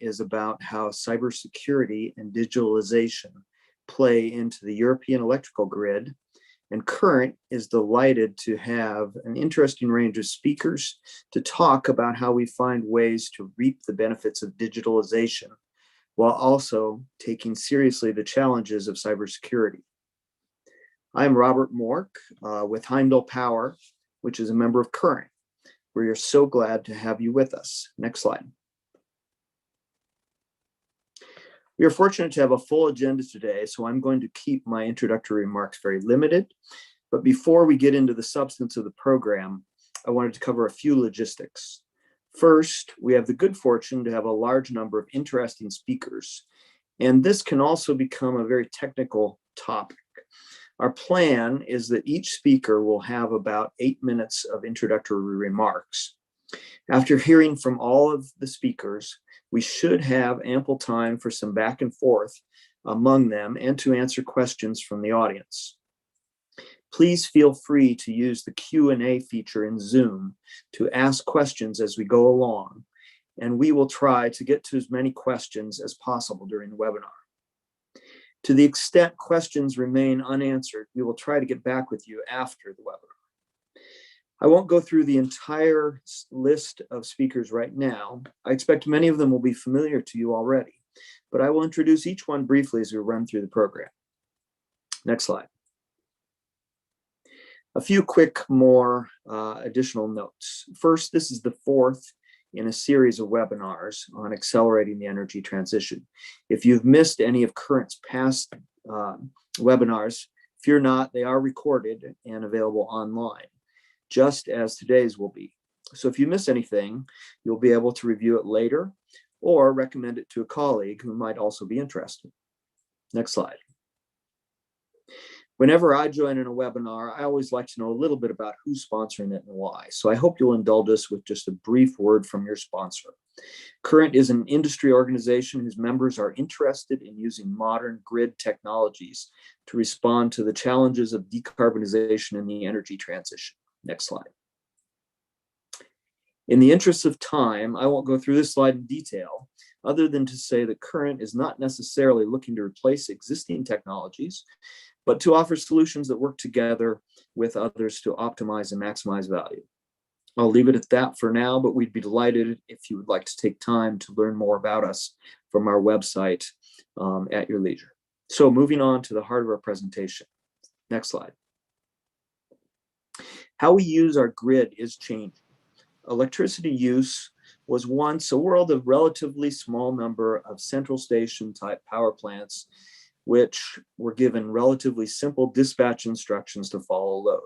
is about how cybersecurity and digitalization play into the European electrical grid. And Current is delighted to have an interesting range of speakers to talk about how we find ways to reap the benefits of digitalization while also taking seriously the challenges of cybersecurity. I'm Robert Mork with Heimdall Power, which is a member of Current. We are so glad to have you with us. Next slide. We are fortunate to have a full agenda today, so I'm going to keep my introductory remarks very limited. But before we get into the substance of the program, I wanted to cover a few logistics. First, we have the good fortune to have a large number of interesting speakers, and this can also become a very technical topic. Our plan is that each speaker will have about 8 minutes of introductory remarks. After hearing from all of the speakers, we should have ample time for some back and forth among them and to answer questions from the audience. Please feel free to use the Q&A feature in Zoom to ask questions as we go along, and we will try to get to as many questions as possible during the webinar. To the extent questions remain unanswered, we will try to get back with you after the webinar. I won't go through the entire list of speakers right now. I expect many of them will be familiar to you already, but I will introduce each one briefly as we run through the program. Next slide. A few quick more additional notes. First, this is the fourth in a series of webinars on accelerating the energy transition. If you've missed any of Current's past webinars, fear not, they are recorded and available online, just as today's will be. So if you miss anything, you'll be able to review it later or recommend it to a colleague who might also be interested. Next slide. Whenever I join in a webinar, I always like to know a little bit about who's sponsoring it and why. So I hope you'll indulge us with just a brief word from your sponsor. Current is an industry organization whose members are interested in using modern grid technologies to respond to the challenges of decarbonization and the energy transition. Next slide. In the interest of time, I won't go through this slide in detail, other than to say that Current is not necessarily looking to replace existing technologies, but to offer solutions that work together with others to optimize and maximize value. I'll leave it at that for now, but we'd be delighted if you would like to take time to learn more about us from our website at your leisure. So moving on to the heart of our presentation. Next slide. How we use our grid is changing. Electricity use was once a world of relatively small number of central station type power plants, which were given relatively simple dispatch instructions to follow load.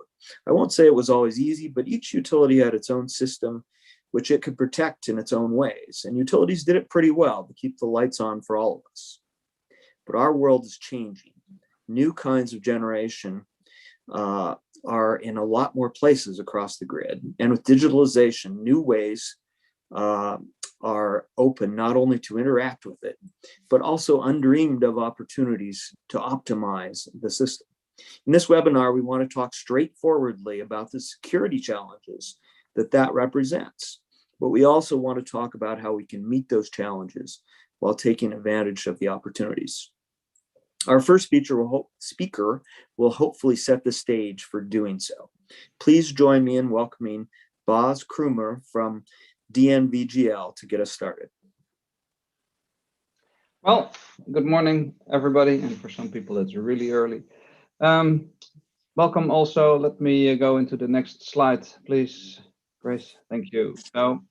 I won't say it was always easy, but each utility had its own system, which it could protect in its own ways. And utilities did it pretty well to keep the lights on for all of us. But our world is changing. New kinds of generation are in a lot more places across the grid. And with digitalization, new ways are open not only to interact with it, but also undreamed of opportunities to optimize the system. In this webinar, we want to talk straightforwardly about the security challenges that represents, but we also want to talk about how we can meet those challenges while taking advantage of the opportunities. Our first speaker will hopefully set the stage for doing so. Please join me in welcoming Bas Krumer from DNVGL to get us started. Well, good morning, everybody. And for some people, it's really early. Welcome also. Let me go into the next slide, please, Grace. Thank you. So,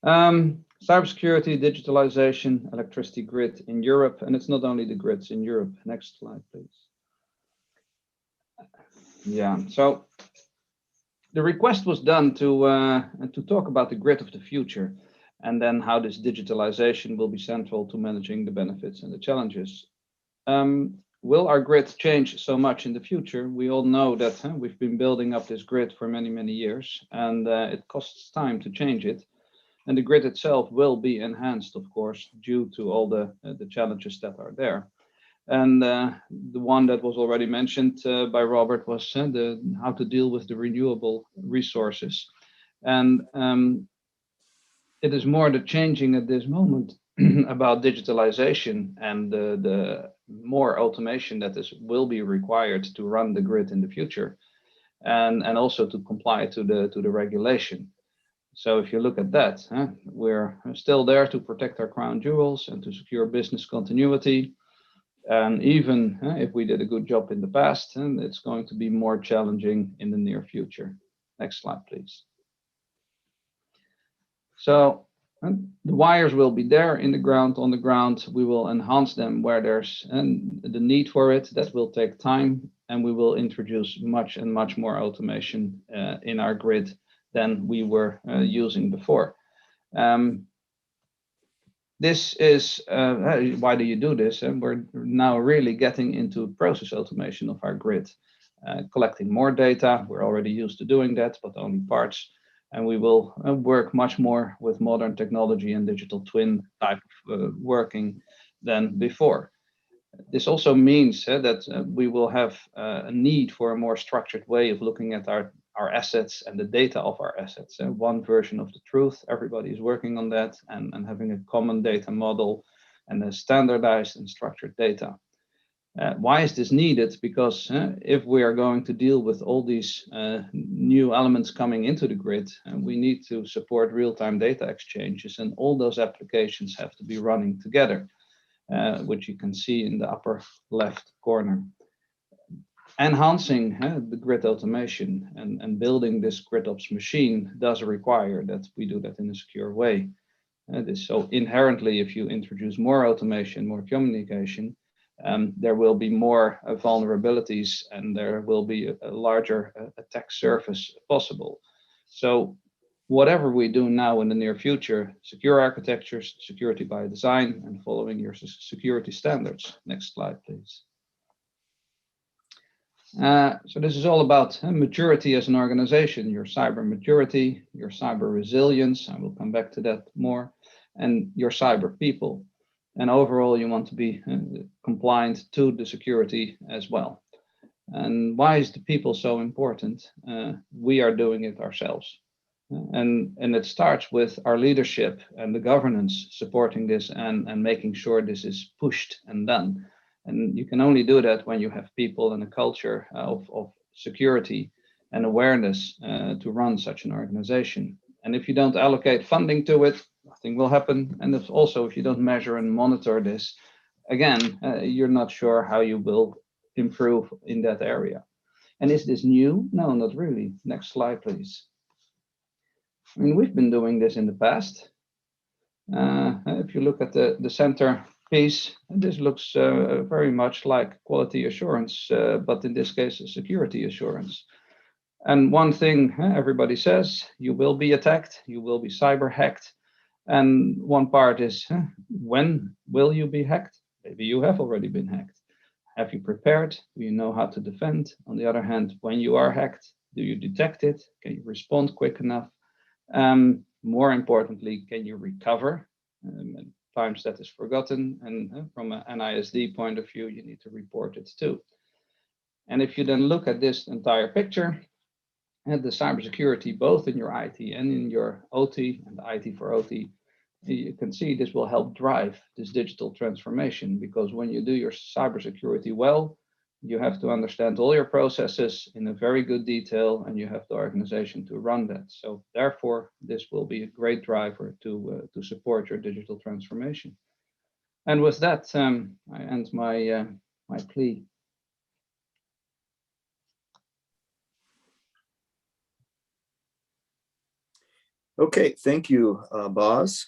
cybersecurity, digitalization, electricity grid in Europe. And it's not only the grids in Europe. Next slide, please. Yeah, so the request was done to talk about the grid of the future and then how this digitalization will be central to managing the benefits and the challenges. Will our grid change so much in the future? We all know that we've been building up this grid for many, many years, and it costs time to change it. And the grid itself will be enhanced, of course, due to all the challenges that are there. And the one that was already mentioned by Robert was how to deal with the renewable resources. And it is more the changing at this moment about digitalization and the more automation that will be required to run the grid in the future, and also to comply to the regulation. So if you look at that, we're still there to protect our crown jewels and to secure business continuity. And even if we did a good job in the past, it's going to be more challenging in the near future. Next slide, please. So the wires will be there in the ground, on the ground. We will enhance them where there's the need for it. That will take time, and we will introduce much more automation in our grid than we were using before. This is why do you do this? And we're now really getting into process automation of our grid, collecting more data. We're already used to doing that, but only parts. And we will work much more with modern technology and digital twin type of working than before. This also means that we will have a need for a more structured way of looking at our assets and the data of our assets. One version of the truth, everybody is working on that, and having a common data model and a standardized and structured data. Why is this needed? Because if we are going to deal with all these new elements coming into the grid, we need to support real-time data exchanges, and all those applications have to be running together, which you can see in the upper left corner. Enhancing the grid automation and building this GridOps machine does require that we do that in a secure way. So inherently, if you introduce more automation, more communication, there will be more vulnerabilities, and there will be a larger attack surface possible. So whatever we do now in the near future, secure architectures, security by design, and following your security standards. Next slide, please. So this is all about maturity as an organization, your cyber maturity, your cyber resilience, I will come back to that more, and your cyber people. And overall, you want to be compliant to the security as well. And why is the people so important? We are doing it ourselves. And it starts with our leadership and the governance supporting this and making sure this is pushed and done. And you can only do that when you have people and a culture of security and awareness to run such an organization. And if you don't allocate funding to it, nothing will happen. And if you don't measure and monitor this, again, you're not sure how you will improve in that area. And is this new? No, not really. Next slide, please. I mean, we've been doing this in the past. If you look at the center piece, this looks very much like quality assurance, but in this case, security assurance. And one thing everybody says, you will be attacked, you will be cyber hacked. And one part is, when will you be hacked? Maybe you have already been hacked. Have you prepared? Do you know how to defend? On the other hand, when you are hacked, do you detect it? Can you respond quick enough? More importantly, can you recover? At times that is forgotten, and from an NISD point of view, you need to report it too. And if you then look at this entire picture, and the cybersecurity, both in your IT and in your OT, and the IT for OT, you can see this will help drive this digital transformation, because when you do your cybersecurity well, you have to understand all your processes in a very good detail, and you have the organization to run that. So therefore, this will be a great driver to support your digital transformation. And with that, I end my plea. Okay, thank you, Boz.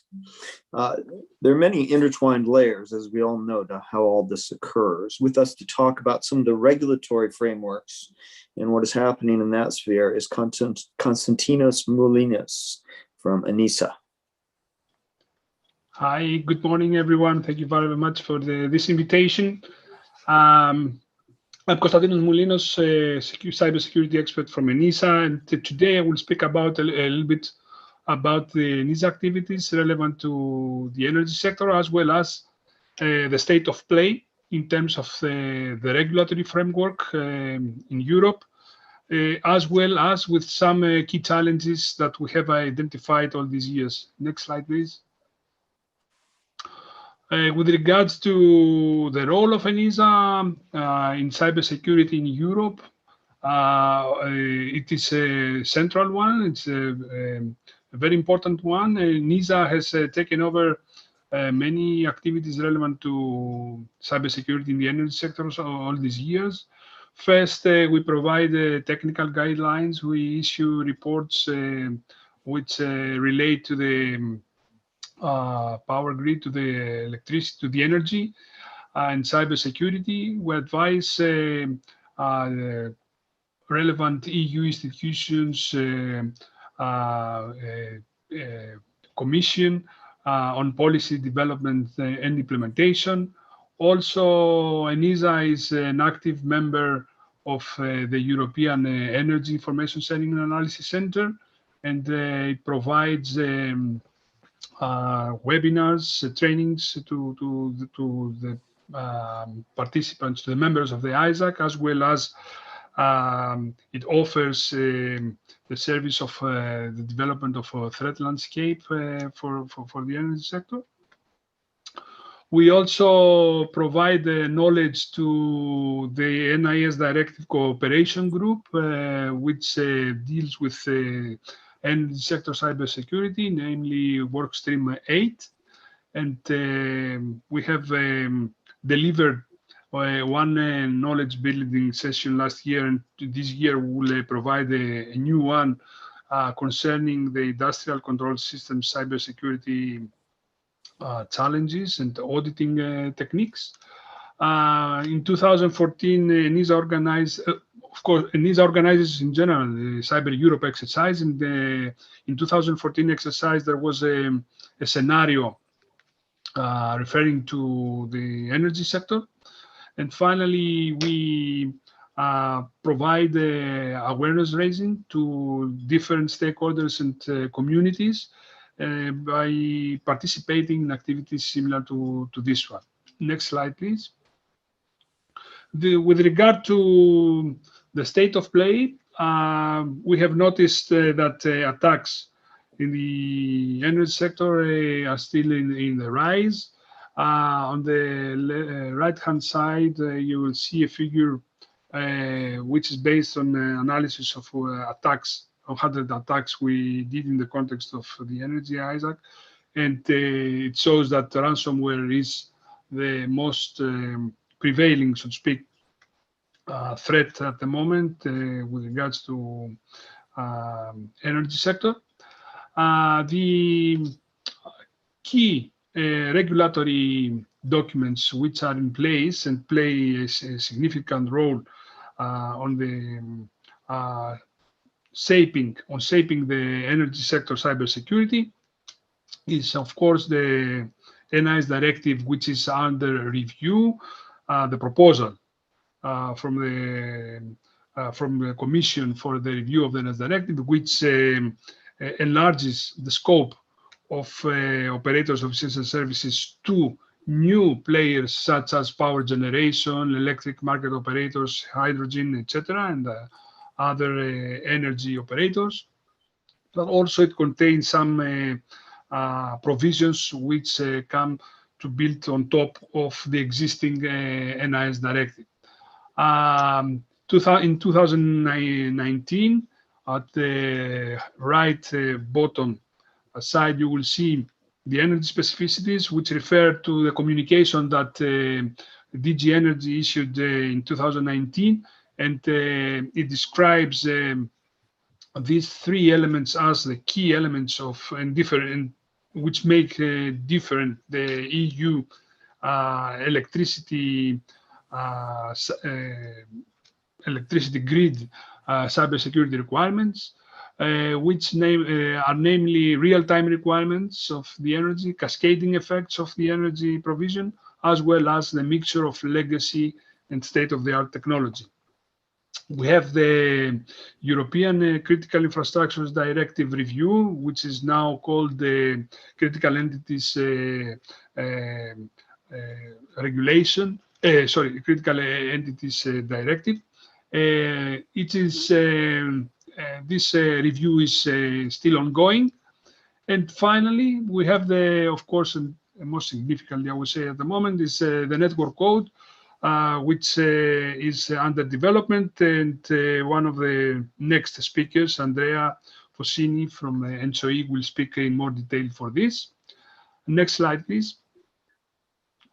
There are many intertwined layers, as we all know, to how all this occurs. With us to talk about some of the regulatory frameworks and what is happening in that sphere is Konstantinos Moulinas from ENISA. Hi, good morning, everyone. Thank you very much for this invitation. I'm Konstantinos Moulinas, cybersecurity expert from ENISA, and today I will speak about a little bit about the ENISA activities relevant to the energy sector, as well as the state of play in terms of the regulatory framework in Europe, as well as with some key challenges that we have identified all these years. Next slide, please. With regards to the role of ENISA in cybersecurity in Europe, it is a central one. It's a very important one. ENISA has taken over many activities relevant to cybersecurity in the energy sectors all these years. First, we provide technical guidelines. We issue reports which relate to the power grid, to the electricity, to the energy, and cybersecurity. We advise relevant EU institutions, Commission on policy development and implementation. Also, ENISA is an active member of the European Energy Information Sharing and Analysis Center, and it provides webinars, trainings to the participants, to the members of the ISAC, as well as it offers the service of the development of a threat landscape for the energy sector. We also provide knowledge to the NIS Directive Cooperation Group, which deals with energy sector cybersecurity, namely Workstream 8. And we have delivered one knowledge building session last year, and this year we will provide a new one concerning the industrial control system cybersecurity challenges and auditing techniques. In 2014, ENISA organized, of course, ENISA organizes in general the Cyber Europe exercise. And in 2014 exercise, there was a scenario referring to the energy sector. And finally, we provide awareness raising to different stakeholders and communities by participating in activities similar to this one. Next slide, please. With regard to the state of play, we have noticed that attacks in the energy sector are still in the rise. On the right-hand side, you will see a figure which is based on analysis of attacks, 100 attacks we did in the context of the energy ISAC. And it shows that ransomware is the most prevailing, so to speak, threat at the moment with regards to energy sector. The key regulatory documents which are in place and play a significant role on the shaping the energy sector cybersecurity is, of course, the NIS directive, which is under review. The proposal from the Commission for the review of the NIS directive, which enlarges the scope of operators of essential services to new players such as power generation, electric market operators, hydrogen, etc., and other energy operators. But also it contains some provisions which come to build on top of the existing NIS directive. In 2019, at the right bottom side, you will see the energy specificities, which refer to the communication that DG Energy issued in 2019, and it describes these three elements as the key elements of and different, which make different the EU electricity grid cybersecurity requirements, which are namely real-time requirements of the energy, cascading effects of the energy provision, as well as the mixture of legacy and state-of-the-art technology. We have the European Critical Infrastructures Directive Review, which is now called the Critical Entities Critical Entities Directive. It is this review is still ongoing. And finally, we have of course, and most significantly, I would say at the moment, is the network code, which is under development. And one of the next speakers, Andrea Fossini from NSOE, will speak in more detail for this. Next slide, please.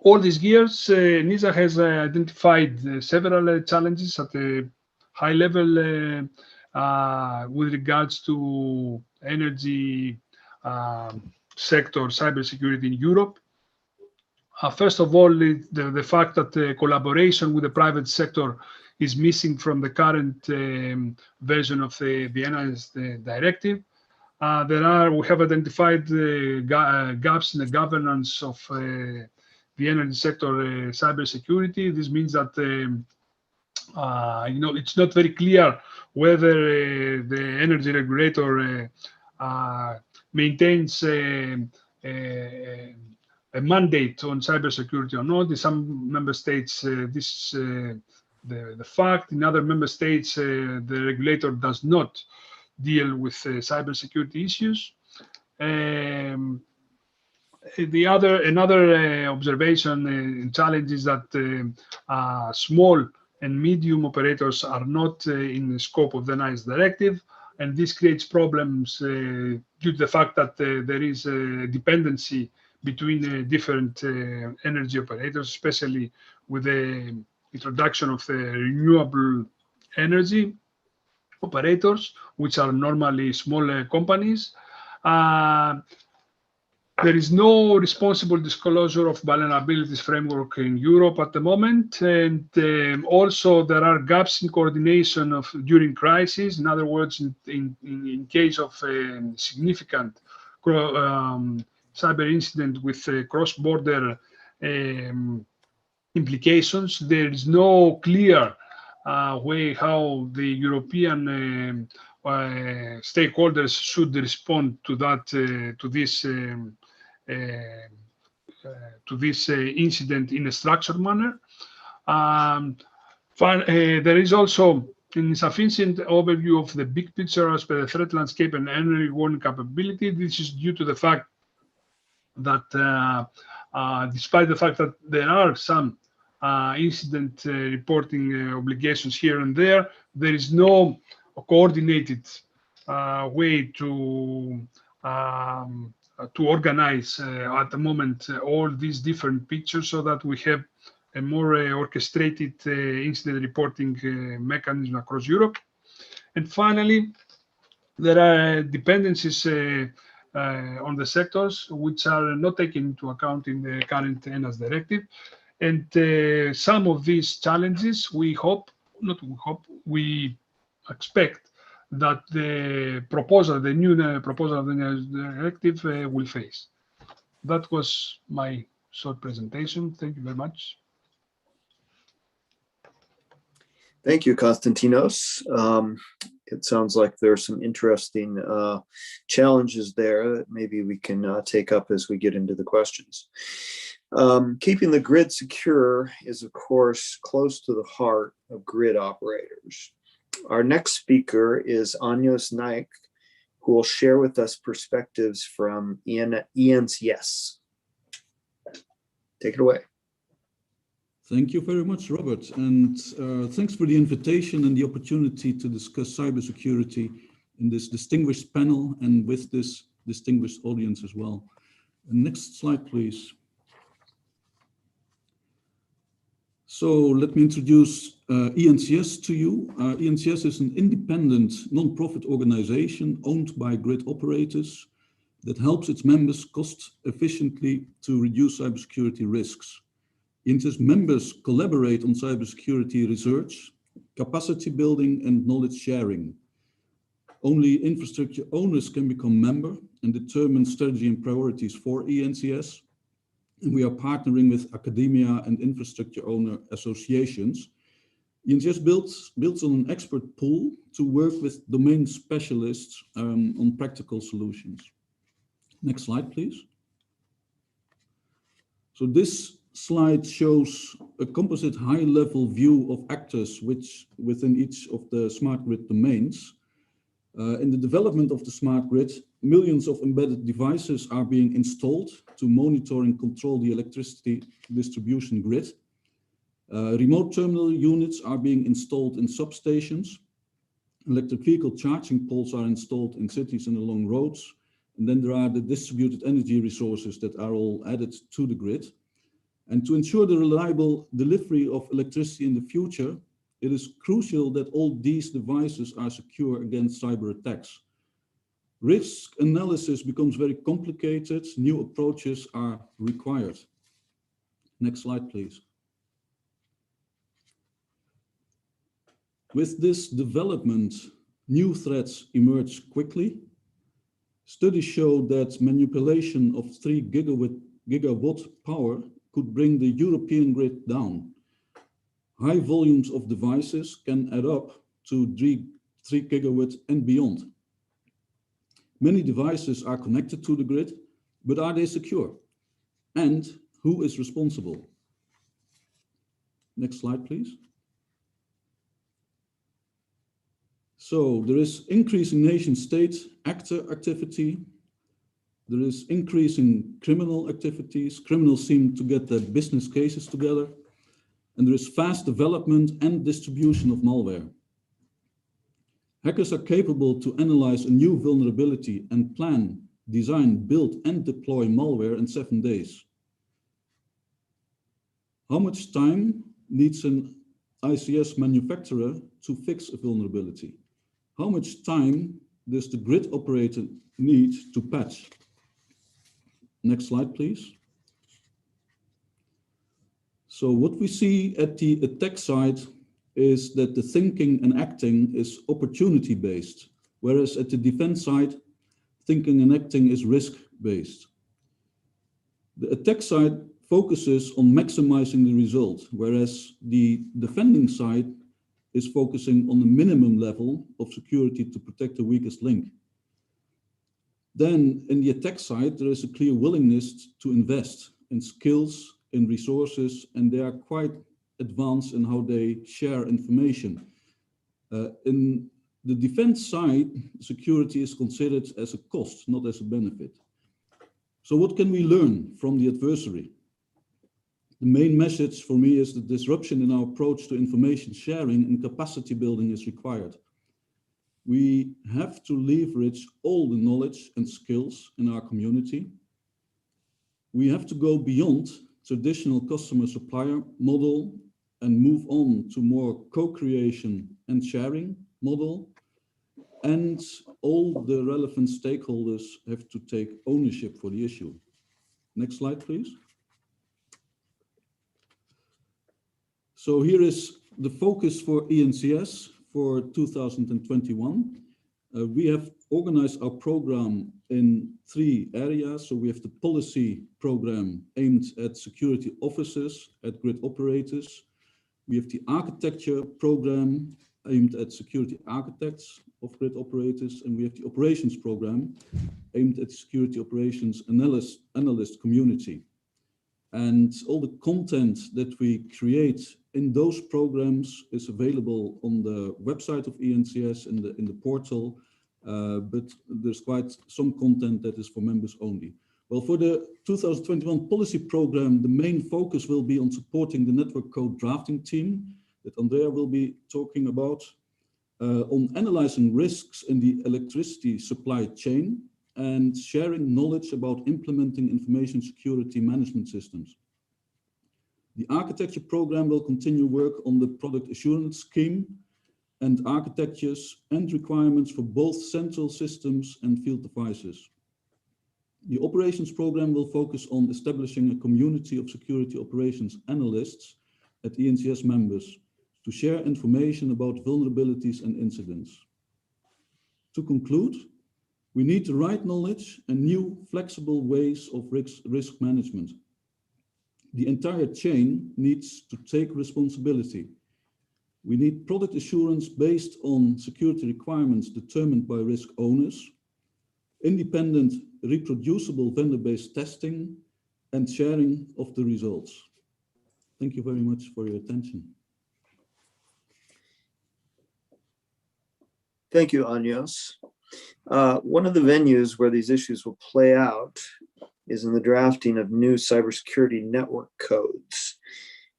All these years, NISA has identified several challenges at a high level with regards to energy sector cybersecurity in Europe. First of all, the fact that collaboration with the private sector is missing from the current version of the Vienna directive. We have identified gaps in the governance of the energy sector cybersecurity. This means that it's not very clear whether the energy regulator maintains a mandate on cybersecurity or not. In some member states, this is the fact. In other member states, the regulator does not deal with cybersecurity issues. Another observation and challenge is that small and medium operators are not in the scope of the NICE directive, and this creates problems due to the fact that there is a dependency between different energy operators, especially with the introduction of the renewable energy operators, which are normally smaller companies. There is no responsible disclosure of vulnerabilities framework in Europe at the moment, and also there are gaps in coordination during crisis. In other words, in case of a significant cyber incident with cross-border implications, there is no clear way how the European stakeholders should respond to that to this incident in a structured manner. There is also an insufficient overview of the big picture as per the threat landscape and energy warning capability. This is due to the fact that despite the fact that there are some incident reporting obligations here and there, there is no coordinated way to organize at the moment all these different pictures so that we have a more orchestrated incident reporting mechanism across Europe. And finally, there are dependencies on the sectors which are not taken into account in the current ENAS directive. And some of these challenges, we expect that the new proposal of the directive will face. That was my short presentation. Thank you very much. Thank you, Konstantinos. It sounds like there are some interesting challenges there that maybe we can take up as we get into the questions. Keeping the grid secure is, of course, close to the heart of grid operators. Our next speaker is Anios Naik, who will share with us perspectives from ENCS. Take it away. Thank you very much, Robert, and thanks for the invitation and the opportunity to discuss cybersecurity in this distinguished panel and with this distinguished audience as well. Next slide, please. So let me introduce ENCS to you. ENCS is an independent non-profit organization owned by grid operators that helps its members cost efficiently to reduce cybersecurity risks. ENCS members collaborate on cybersecurity research, capacity building, and knowledge sharing. Only infrastructure owners can become member and determine strategy and priorities for ENCS. And we are partnering with academia and infrastructure owner associations. ENCS builds on an expert pool to work with domain specialists on practical solutions. Next slide, please. So this slide shows a composite high-level view of actors which within each of the smart grid domains. In the development of the smart grid, millions of embedded devices are being installed to monitor and control the electricity distribution grid. Remote terminal units are being installed in substations. Electric vehicle charging poles are installed in cities and along roads. And then there are the distributed energy resources that are all added to the grid. And to ensure the reliable delivery of electricity in the future, it is crucial that all these devices are secure against cyber attacks. Risk analysis becomes very complicated. New approaches are required. Next slide, please. With this development, new threats emerge quickly. Studies show that manipulation of 3 gigawatt power could bring the European grid down. High volumes of devices can add up to 3 gigawatt and beyond. Many devices are connected to the grid, but are they secure? And who is responsible? Next slide, please. So there is increasing nation-state actor activity. There is increasing criminal activities. Criminals seem to get their business cases together. And there is fast development and distribution of malware. Hackers are capable to analyze a new vulnerability and plan, design, build, and deploy malware in 7 days. How much time needs an ICS manufacturer to fix a vulnerability? How much time does the grid operator need to patch? Next slide, please. So what we see at the attack side is that the thinking and acting is opportunity-based, whereas at the defense side, thinking and acting is risk-based. The attack side focuses on maximizing the result, whereas the defending side is focusing on the minimum level of security to protect the weakest link. Then in the attack side, there is a clear willingness to invest in skills, in resources, and they are quite advanced in how they share information. In the defense side, security is considered as a cost, not as a benefit. So what can we learn from the adversary? The main message for me is that disruption in our approach to information sharing and capacity building is required. We have to leverage all the knowledge and skills in our community. We have to go beyond traditional customer-supplier model and move on to more co-creation and sharing model. And all the relevant stakeholders have to take ownership for the issue. Next slide, please. So here is the focus for ENCS for 2021. We have organized our program in 3 areas. So we have the policy program aimed at security officers, at grid operators. We have the architecture program aimed at security architects of grid operators. And we have the operations program aimed at security operations analyst community. And all the content that we create in those programs is available on the website of ENCS in the portal, but there's quite some content that is for members only. Well, for the 2021 policy program, the main focus will be on supporting the network code drafting team that Andrea will be talking about, on analyzing risks in the electricity supply chain, and sharing knowledge about implementing information security management systems. The architecture program will continue work on the product assurance scheme and architectures and requirements for both central systems and field devices. The operations program will focus on establishing a community of security operations analysts at ENCS members to share information about vulnerabilities and incidents. To conclude, we need the right knowledge and new flexible ways of risk management. The entire chain needs to take responsibility. We need product assurance based on security requirements determined by risk owners, independent, reproducible vendor-based testing, and sharing of the results. Thank you very much for your attention. Thank you, Anyos. One of the venues where these issues will play out is in the drafting of new cybersecurity network codes,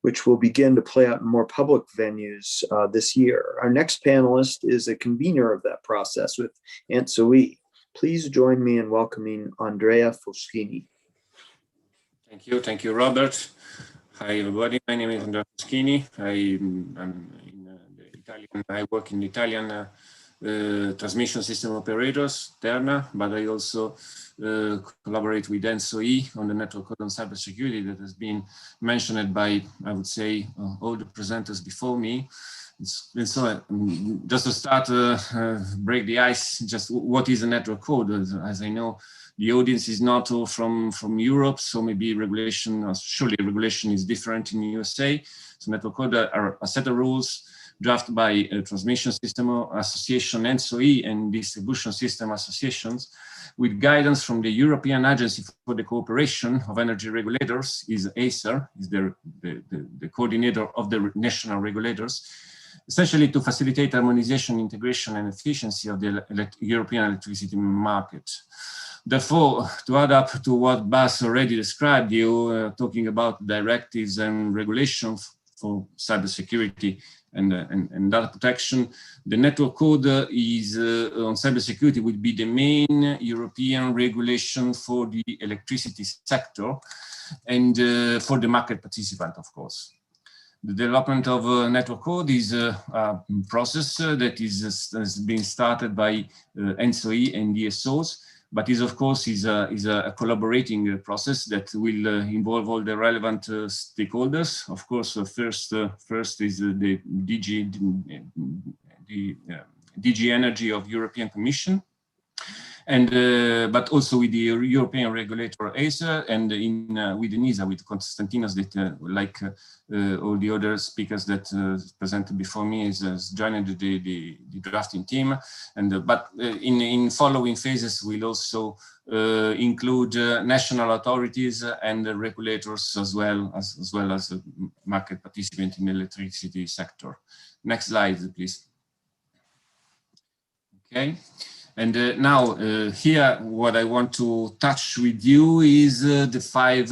which will begin to play out in more public venues this year. Our next panelist is a convener of that process with ENTSO-E. Please join me in welcoming Andrea Foschini. Thank you, Robert. Hi, everybody. My name is Andrea Foschini. I work in the Italian transmission system operators, Terna, but I also collaborate with ENTSO-E on the network code on cybersecurity that has been mentioned by, I would say, all the presenters before me. And so just to start, break the ice, just what is a network code? As I know, the audience is not all from Europe, so maybe regulation, surely regulation is different in the USA. So network code are a set of rules drafted by a transmission system association, ENTSO-E, and distribution system associations, with guidance from the European Agency for the Cooperation of Energy Regulators, is ACER, is the coordinator of the national regulators, essentially to facilitate harmonization, integration, and efficiency of the European electricity market. Therefore, to add up to what Bas already described, you talking about directives and regulations for cybersecurity and data protection, the network code is on cybersecurity would be the main European regulation for the electricity sector and for the market participant, of course. The development of network code is a process that has been started by ENTSO-E and DSOs, but is of course is a collaborating process that will involve all the relevant stakeholders. Of course, first is the DG Energy of European Commission, and but also with the European regulator ACER, and with ENISA, with Konstantinos, that like all the other speakers that presented before me, has joined the drafting team. And but in following phases, we'll also include national authorities and regulators as well as market participants in the electricity sector. Next slide, please. Okay. And now here, what I want to touch with you is the 5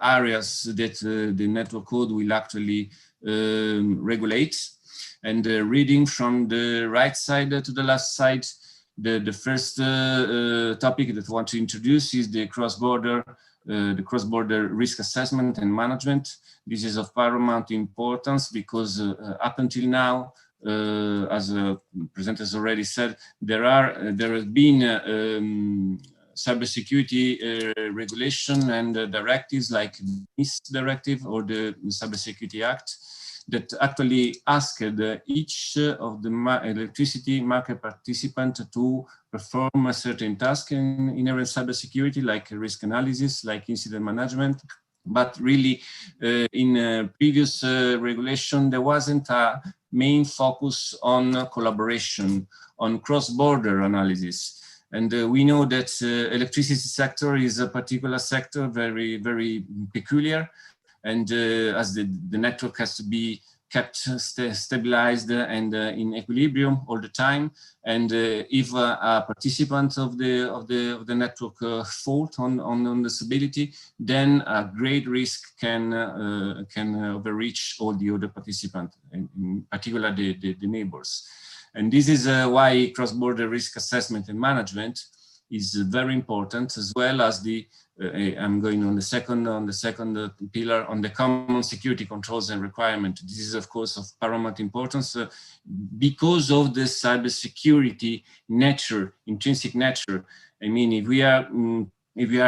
areas that the network code will actually regulate. And reading from the right side to the left side, the first topic that I want to introduce is the cross-border risk assessment and management. This is of paramount importance because up until now, as presenters already said, there has been cybersecurity regulation and directives like this directive or the Cybersecurity Act that actually asked each of the electricity market participant to perform a certain task in inherent cybersecurity, like risk analysis, like incident management. But really, in previous regulation, there wasn't a main focus on collaboration, on cross-border analysis. And we know that electricity sector is a particular sector, very, very peculiar. And as the network has to be kept stabilized and in equilibrium all the time. And if a participant of the network fault on the stability, then a great risk can overreach all the other participants, in particular the neighbors. And this is why cross-border risk assessment and management is very important, as well as the I'm going on the second pillar on the common security controls and requirement. This is of course of paramount importance because of the cybersecurity nature, intrinsic nature. I mean, if we are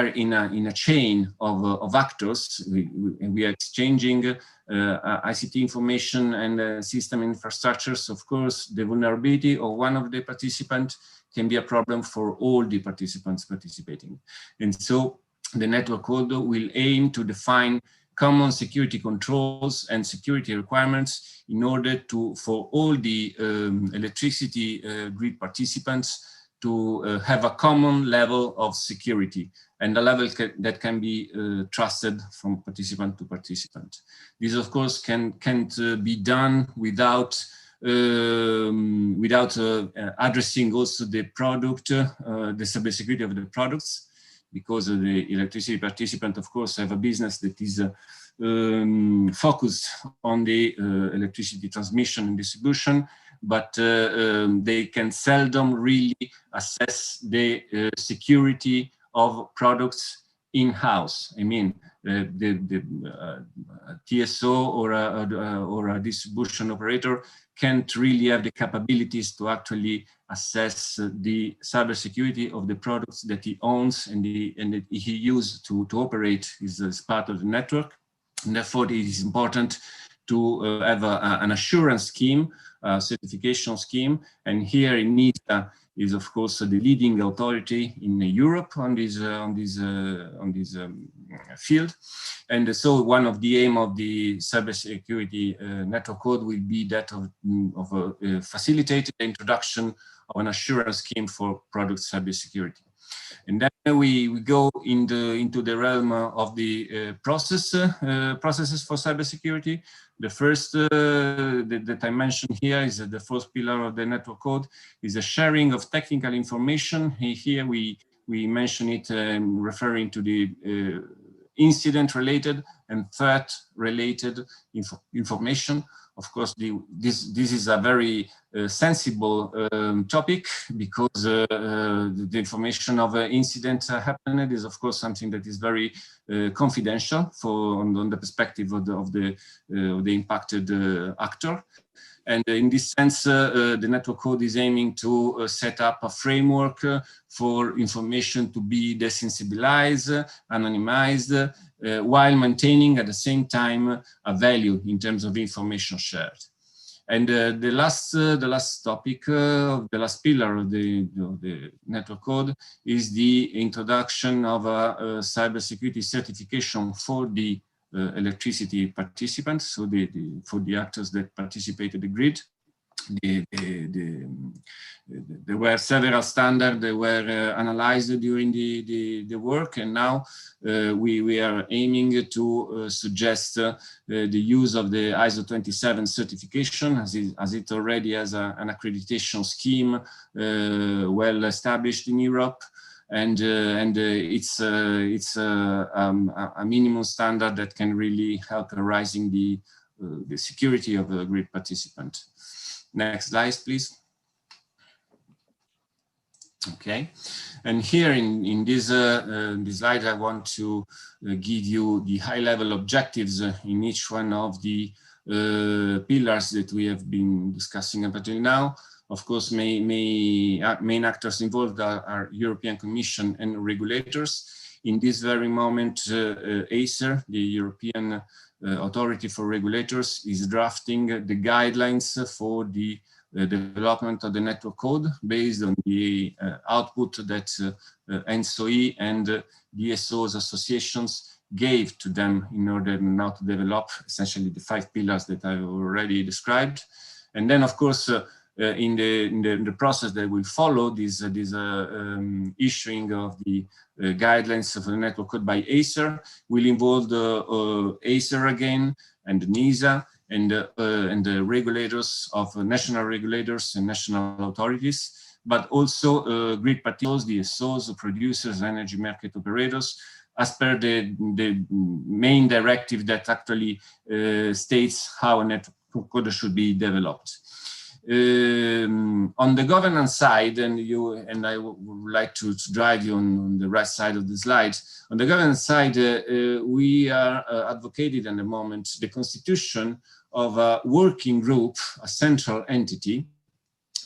in a chain of actors, we are exchanging ICT information and system infrastructures. Of course, the vulnerability of one of the participants can be a problem for all the participants participating, and so the network code will aim to define common security controls and security requirements in order for all the electricity grid participants to have a common level of security and a level that can be trusted from participant to participant. This, of course, can't be done without addressing also the product, the cybersecurity of the products, because the electricity participant, of course, have a business that is focused on the electricity transmission and distribution, but they can seldom really assess the security of products in-house. I mean, the TSO or a distribution operator can't really have the capabilities to actually assess the cybersecurity of the products that he owns and that he uses to operate as part of the network. And therefore, it is important to have an assurance scheme, a certification scheme. And here in NISA is, of course, the leading authority in Europe on this field. And so one of the aim of the cybersecurity network code will be that of facilitating the introduction of an assurance scheme for product cybersecurity. And then we go into the realm of the processes for cybersecurity. The first that I mentioned here is the first pillar of the network code is the sharing of technical information. Here we mention it referring to the incident-related and threat-related information. Of course, this is a very sensible topic, because the information of an incident happened is, of course, something that is very confidential on the perspective of the impacted actor. And in this sense, the network code is aiming to set up a framework for information to be desensibilized, anonymized, while maintaining at the same time a value in terms of information shared. And the last topic, the last pillar of the network code is the introduction of a cybersecurity certification for the electricity participants, so for the actors that participate in the grid. There were several standards that were analyzed during the work, and now we are aiming to suggest the use of the ISO 27 certification, as it already has an accreditation scheme well established in Europe. And it's a minimum standard that can really help raising the security of a grid participant. Next slide, please. Okay, and here in this slide, I want to give you the high-level objectives in each one of the pillars that we have been discussing up until now. Of course, main actors involved are European Commission and regulators. In this very moment, ACER, the European Authority for Regulators, is drafting the guidelines for the development of the network code based on the output that NSOE and DSOs associations gave to them in order now to develop essentially the 5 pillars that I already described. And then, of course, in the process that will follow this issuing of the guidelines for the network code by ACER will involve the ACER again and NISA and the regulators of national regulators and national authorities, but also grid participants, DSOs, producers, energy market operators, as per the main directive that actually states how a network code should be developed. On the governance side, and I would like to drive you on the right side of the slide. On the governance side, we are advocating at the moment the constitution of a working group, a central entity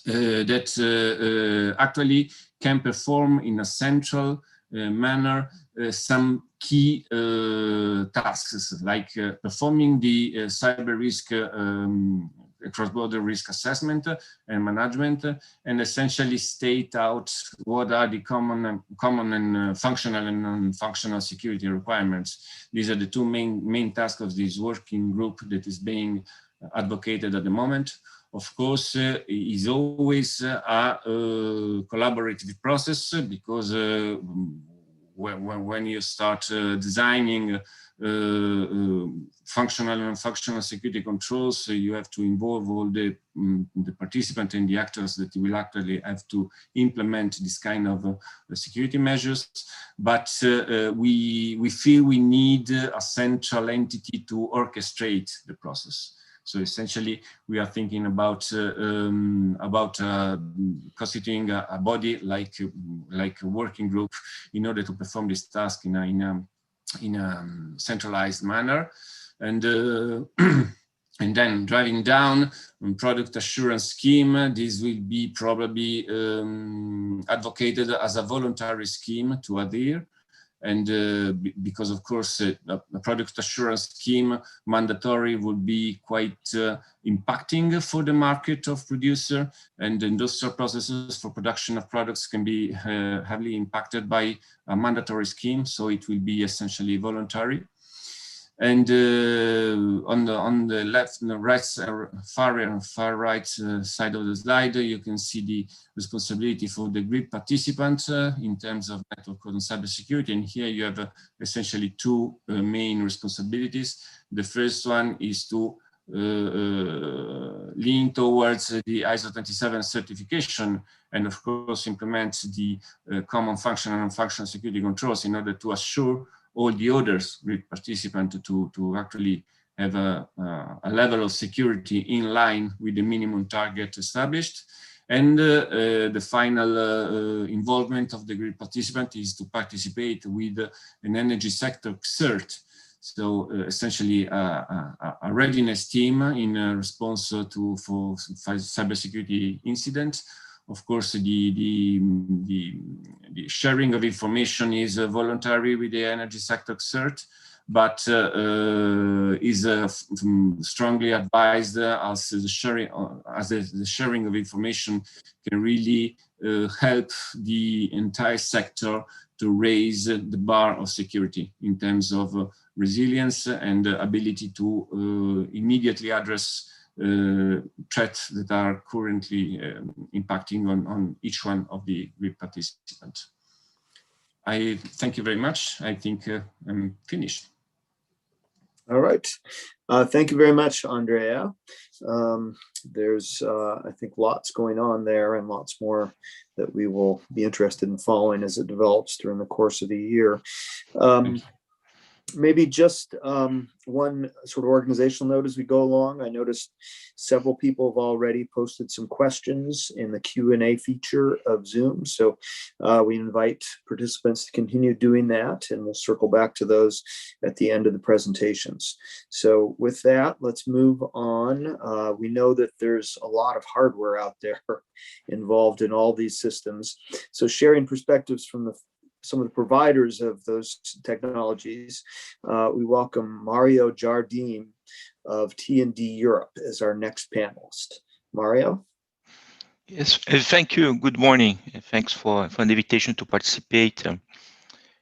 that actually can perform in a central manner some key tasks, like performing the cyber risk cross-border risk assessment and management, and essentially state out what are the common and functional and non-functional security requirements. These are the two main tasks of this working group that is being advocated at the moment. Of course, is always a collaborative process, because when you start designing functional and non-functional security controls, you have to involve all the participants and the actors that will actually have to implement this kind of security measures. But we feel we need a central entity to orchestrate the process. So essentially, we are thinking about constituting a body like a working group in order to perform this task in a centralized manner, and and then driving down product assurance scheme. This will be probably advocated as a voluntary scheme to adhere. And because of course a product assurance scheme mandatory would be quite impacting for the market of producer, and industrial processes for production of products can be heavily impacted by a mandatory scheme, so it will be essentially voluntary. And on the left and the right, far right side of the slide, you can see the responsibility for the grid participant in terms of network code and cybersecurity. And here you have essentially two main responsibilities. The first one is to lean towards the ISO 27 certification, and of course implement the common functional and non-functional security controls in order to assure all the others grid participants to actually have a level of security in line with the minimum target established. And the final involvement of the grid participant is to participate with an energy sector CERT. So essentially a readiness team in response for cybersecurity incidents. Of course, the sharing of information is voluntary with the energy sector CERT, but is strongly advised as the sharing of information can really help the entire sector to raise the bar of security in terms of resilience and ability to immediately address threats that are currently impacting on each one of the grid participants. I thank you very much. I think I'm finished. All right. Thank you very much, Andrea. There's, I think, lots going on there and lots more that we will be interested in following as it develops during the course of the year. Maybe just one sort of organizational note as we go along. I noticed several people have already posted some questions in the Q&A feature of Zoom. So we invite participants to continue doing that, and we'll circle back to those at the end of the presentations. So with that, let's move on. We know that there's a lot of hardware out there involved in all these systems. So sharing perspectives from some of the providers of those technologies, we welcome Mario Jardim of T&D Europe as our next panelist. Mario? Yes, thank you. Good morning. Thanks for the invitation to participate.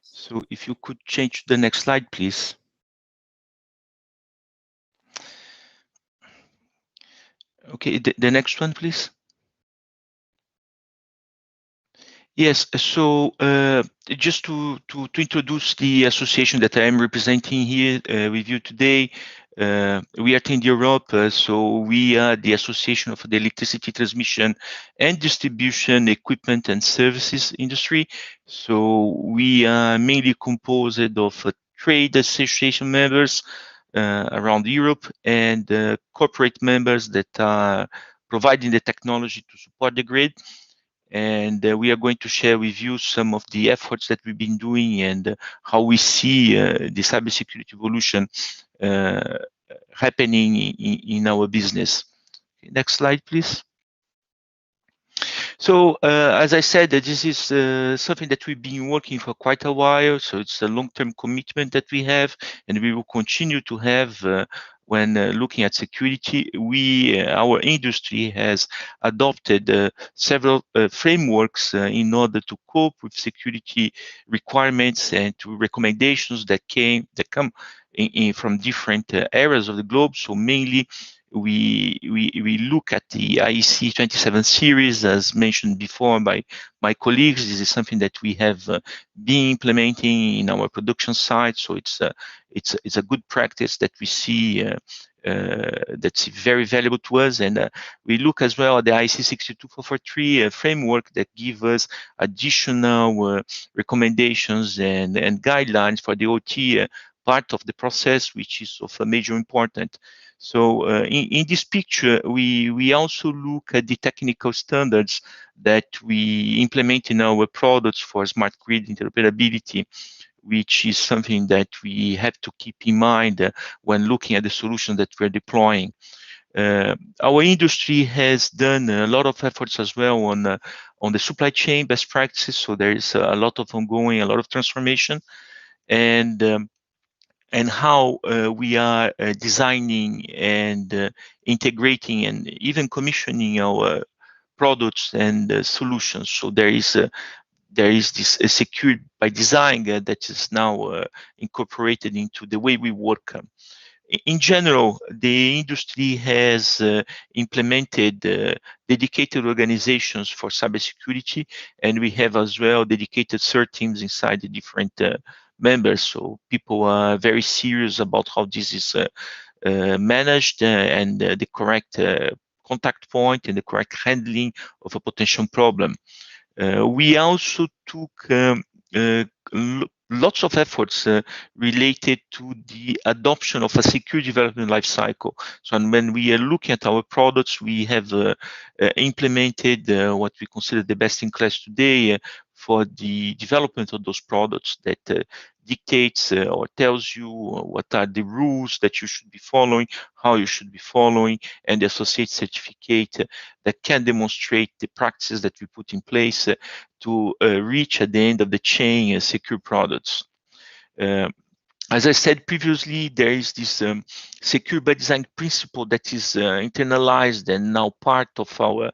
So if you could change the next slide, please. Okay, the next one, please. Yes, so just to introduce the association that I am representing here with you today, we are in Europe, so we are the Association of the Electricity Transmission and Distribution Equipment and Services Industry. So we are mainly composed of trade association members around Europe and corporate members that are providing the technology to support the grid. And we are going to share with you some of the efforts that we've been doing and how we see the cybersecurity evolution happening in our business. Okay, next slide, please. So as I said, this is something that we've been working for quite a while. So it's a long-term commitment that we have, and we will continue to have when looking at security. Our industry has adopted several frameworks in order to cope with security requirements and to recommendations that come from different areas of the globe. So mainly we look at the IEC 27 series, as mentioned before by my colleagues. This is something that we have been implementing in our production site. So it's a good practice that we see that's very valuable to us. And we look as well at the IEC 62443 framework that give us additional recommendations and guidelines for the OT part of the process, which is of a major importance. So in this picture, we also look at the technical standards that we implement in our products for smart grid interoperability, which is something that we have to keep in mind when looking at the solution that we're deploying. Our industry has done a lot of efforts as well on the supply chain best practices. So there is a lot of ongoing, a lot of transformation, and how we are designing and integrating and even commissioning our products and solutions. So there is this secured by design that is now incorporated into the way we work. In general, the industry has implemented dedicated organizations for cybersecurity, and we have as well dedicated CERT teams inside the different members. So people are very serious about how this is managed and the correct contact point and the correct handling of a potential problem. We also took lots of efforts related to the adoption of a secure development lifecycle. So, and when we are looking at our products, we have implemented what we consider the best in class today for the development of those products that dictates or tells you what are the rules that you should be following, how you should be following, and the associated certificate that can demonstrate the practices that we put in place to reach at the end of the chain secure products. As I said previously, there is this secure by design principle that is internalized and now part of our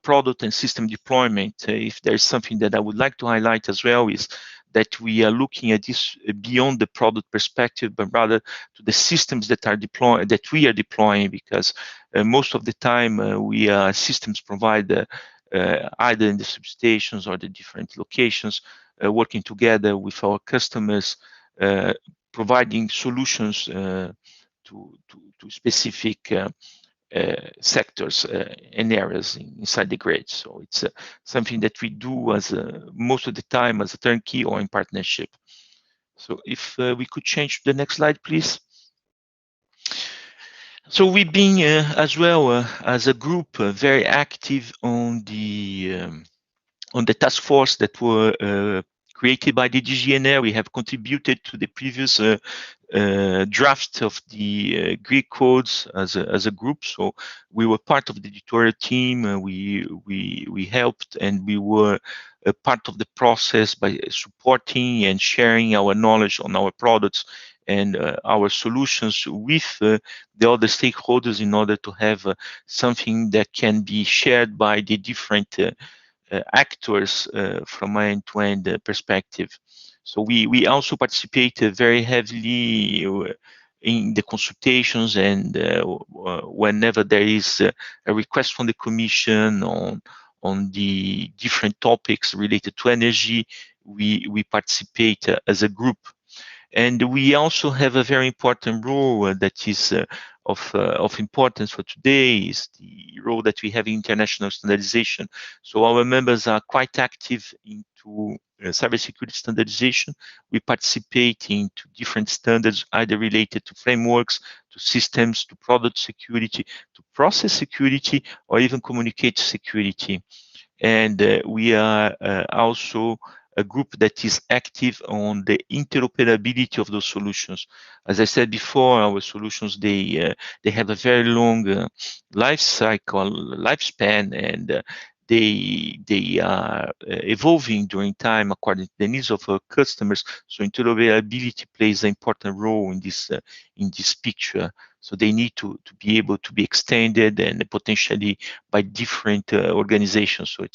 product and system deployment. If there's something that I would like to highlight as well is that we are looking at this beyond the product perspective, but rather to the systems that are deployed, that we are deploying, because most of the time we are systems provider, either in the substations or the different locations, working together with our customers, providing solutions to specific sectors and areas inside the grid. So it's something that we do as most of the time as a turnkey or in partnership. So if we could change to the next slide, please. So we've been as well as a group very active on the task force that were created by the DGNR. We have contributed to the previous draft of the Greek codes as a group. So we were part of the editorial team. We helped, and we were a part of the process by supporting and sharing our knowledge on our products and our solutions with the other stakeholders in order to have something that can be shared by the different actors from an end-to-end perspective. So we also participate very heavily in the consultations, and whenever there is a request from the Commission on the different topics related to energy, we participate as a group. And we also have a very important role that is of importance for today, is the role that we have in international standardization. So our members are quite active into cybersecurity standardization. We participate into different standards, either related to frameworks, to systems, to product security, to process security, or even communicate security. And we are also a group that is active on the interoperability of those solutions. As I said before, our solutions, they have a very long lifespan, and they are evolving during time according to the needs of our customers. So interoperability plays an important role in this picture. So they need to be able to be extended and potentially by different organizations. So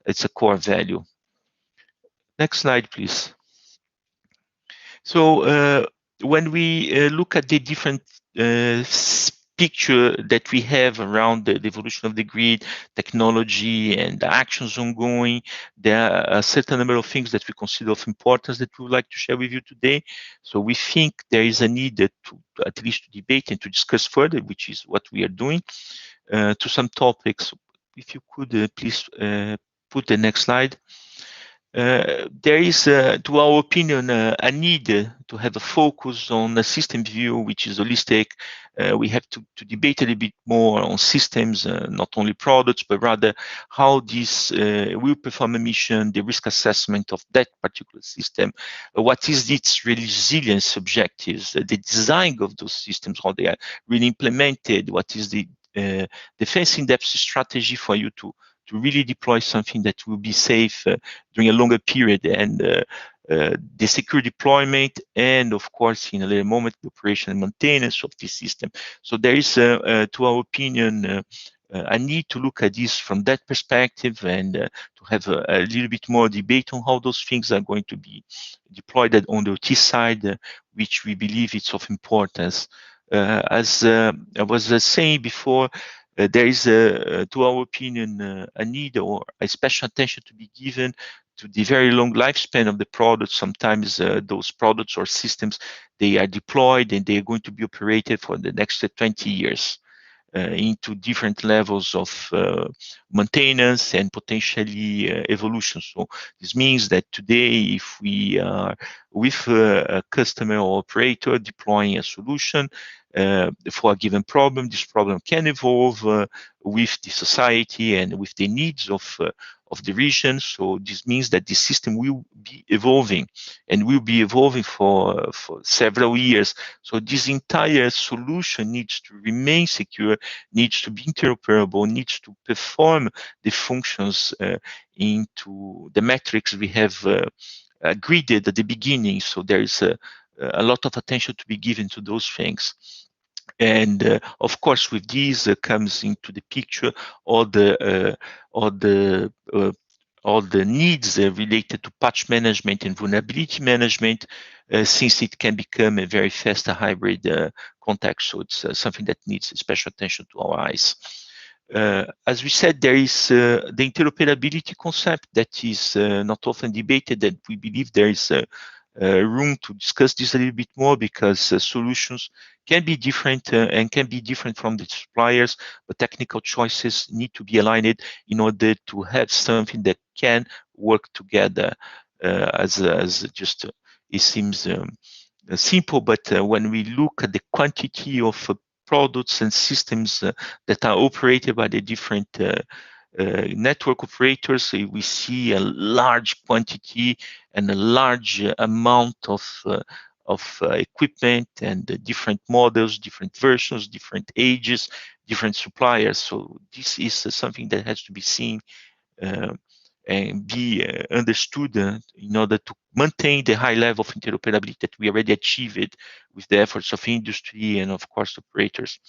it's a core value. Next slide, please. So when we look at the different picture that we have around the evolution of the grid, technology, and the actions ongoing, there are a certain number of things that we consider of importance that we would like to share with you today. So we think there is a need to at least to debate and to discuss further, which is what we are doing, to some topics. If you could please put the next slide. There is, to our opinion, a need to have a focus on a system view, which is holistic. We have to debate a little bit more on systems, not only products, but rather how this will perform a mission, the risk assessment of that particular system, what is its resilience objectives, the design of those systems, how they are really implemented, what is the defense in-depth strategy for you to really deploy something that will be safe during a longer period, and the secure deployment, and of course, in a later moment, the operation and maintenance of this system. So there is, to our opinion, a need to look at this from that perspective, and to have a little bit more debate on how those things are going to be deployed on the OT side, which we believe it's of importance. As I was saying before, there is, to our opinion, a need or a special attention to be given to the very long lifespan of the product. Sometimes those products or systems, they are deployed and they are going to be operated for the next 20 years. Into different levels of maintenance and potentially evolution. So this means that today, if we are with a customer or operator deploying a solution for a given problem, this problem can evolve with the society and with the needs of the region. So this means that the system will be evolving and will be evolving for several years. So this entire solution needs to remain secure, needs to be interoperable, needs to perform the functions into the metrics we have agreed at the beginning. So there is a lot of attention to be given to those things. And of course, with these comes into the picture all the needs related to patch management and vulnerability management, since it can become a very fast hybrid context. So it's something that needs special attention to our eyes. As we said, there is the interoperability concept that is not often debated, and we believe there is room to discuss this a little bit more, because solutions can be different and can be different from the suppliers, but technical choices need to be aligned in order to have something that can work together. As just it seems simple, but when we look at the quantity of products and systems that are operated by the different network operators, we see a large quantity and a large amount of equipment and different models, different versions, different ages, different suppliers. So this is something that has to be seen and be understood in order to maintain the high level of interoperability that we already achieved with the efforts of industry and, of course, operators.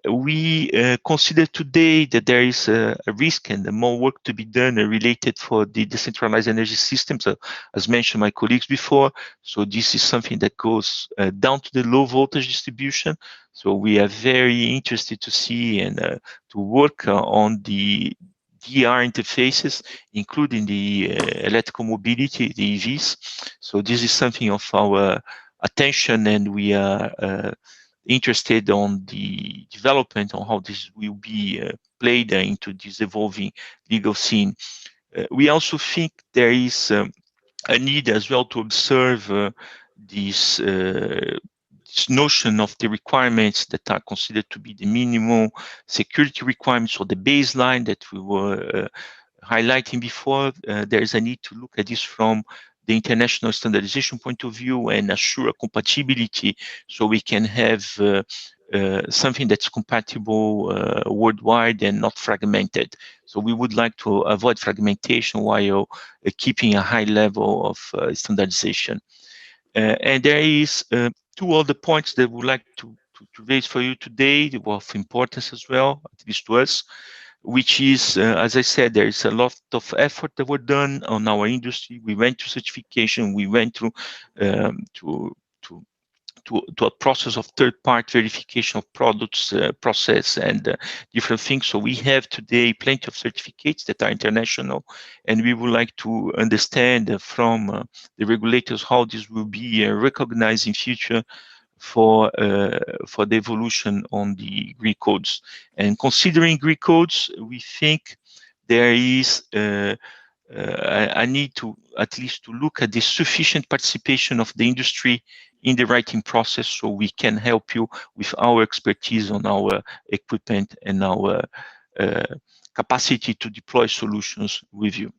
We consider today that there is a risk and more work to be done related for the decentralized energy systems, as mentioned by colleagues before. So this is something that goes down to the low voltage distribution. So we are very interested to see and to work on the DR interfaces, including the electrical mobility, the EVs. So this is something of our attention, and we are interested on the development on how this will be played into this evolving legal scene. We also think there is a need as well to observe this notion of the requirements that are considered to be the minimum security requirements, or the baseline that we were highlighting before. There is a need to look at this from the international standardization point of view and assure compatibility, so we can have something that's compatible worldwide and not fragmented. So we would like to avoid fragmentation while keeping a high level of standardization. And there is two other points that we would like to raise for you today, of importance as well, at least to us, which is, as I said, there is a lot of effort that were done on our industry. We went through certification, we went through to to a process of third-party verification of products, process, and different things. So we have today plenty of certificates that are international, and we would like to understand from the regulators how this will be recognized in future for the evolution on the Greek codes. And considering Greek codes, we think there is I need to at least to look at the sufficient participation of the industry in the writing process, so we can help you with our expertise on our equipment and our capacity to deploy solutions with you.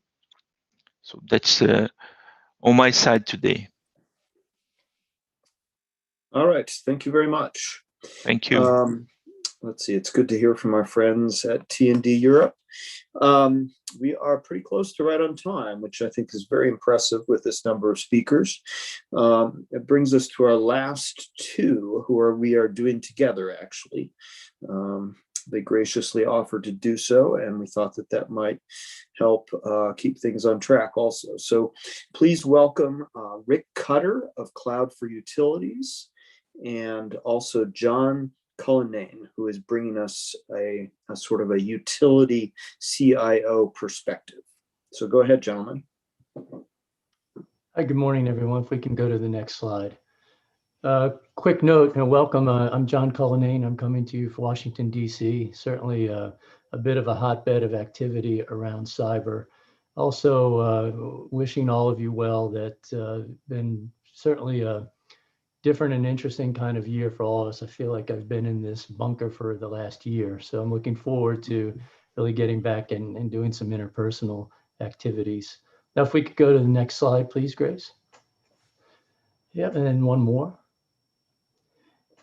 So that's on my side today. All right, thank you very much. Thank you. Let's see, it's good to hear from our friends at T&D Europe. We are pretty close to right on time, which I think is very impressive with this number of speakers. It brings us to our last two, we are doing together, actually. They graciously offered to do so, and we thought that might help keep things on track also. So please welcome Rick Cutter of Cloud for Utilities, and also John Cullinane, who is bringing us a sort of a utility CIO perspective. So go ahead, gentlemen. Hi, good morning, everyone. If we can go to the next slide. Quick note and welcome. I'm John Cullinane. I'm coming to you from Washington, D.C. Certainly a bit of a hotbed of activity around cyber. Also wishing all of you well. That been certainly a different and interesting kind of year for all of us. I feel like I've been in this bunker for the last year. So I'm looking forward to really getting back and doing some interpersonal activities. Now, if we could go to the next slide, please, Grace. Yep, and then one more.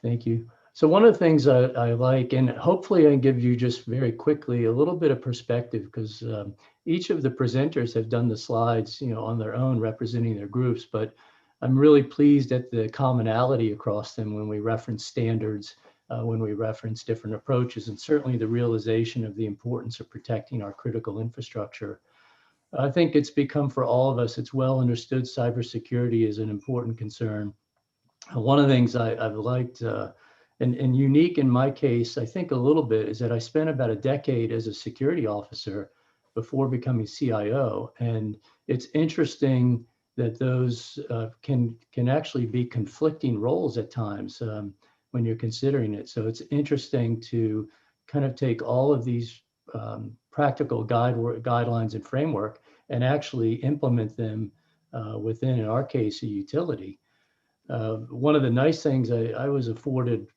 Thank you. So one of the things I like, and hopefully I can give you just very quickly a little bit of perspective, because each of the presenters have done the slides, on their own, representing their groups, but I'm really pleased at the commonality across them when we reference standards, when we reference different approaches, and certainly the realization of the importance of protecting our critical infrastructure. I think it's become for all of us, it's well understood cybersecurity is an important concern. One of the things I've liked, and unique in my case, I think a little bit, is that I spent about a decade as a security officer before becoming CIO. And it's interesting that those can actually be conflicting roles at times when you're considering it. So it's interesting to kind of take all of these practical guidelines and framework and actually implement them within, in our case, a utility. One of the nice things I was afforded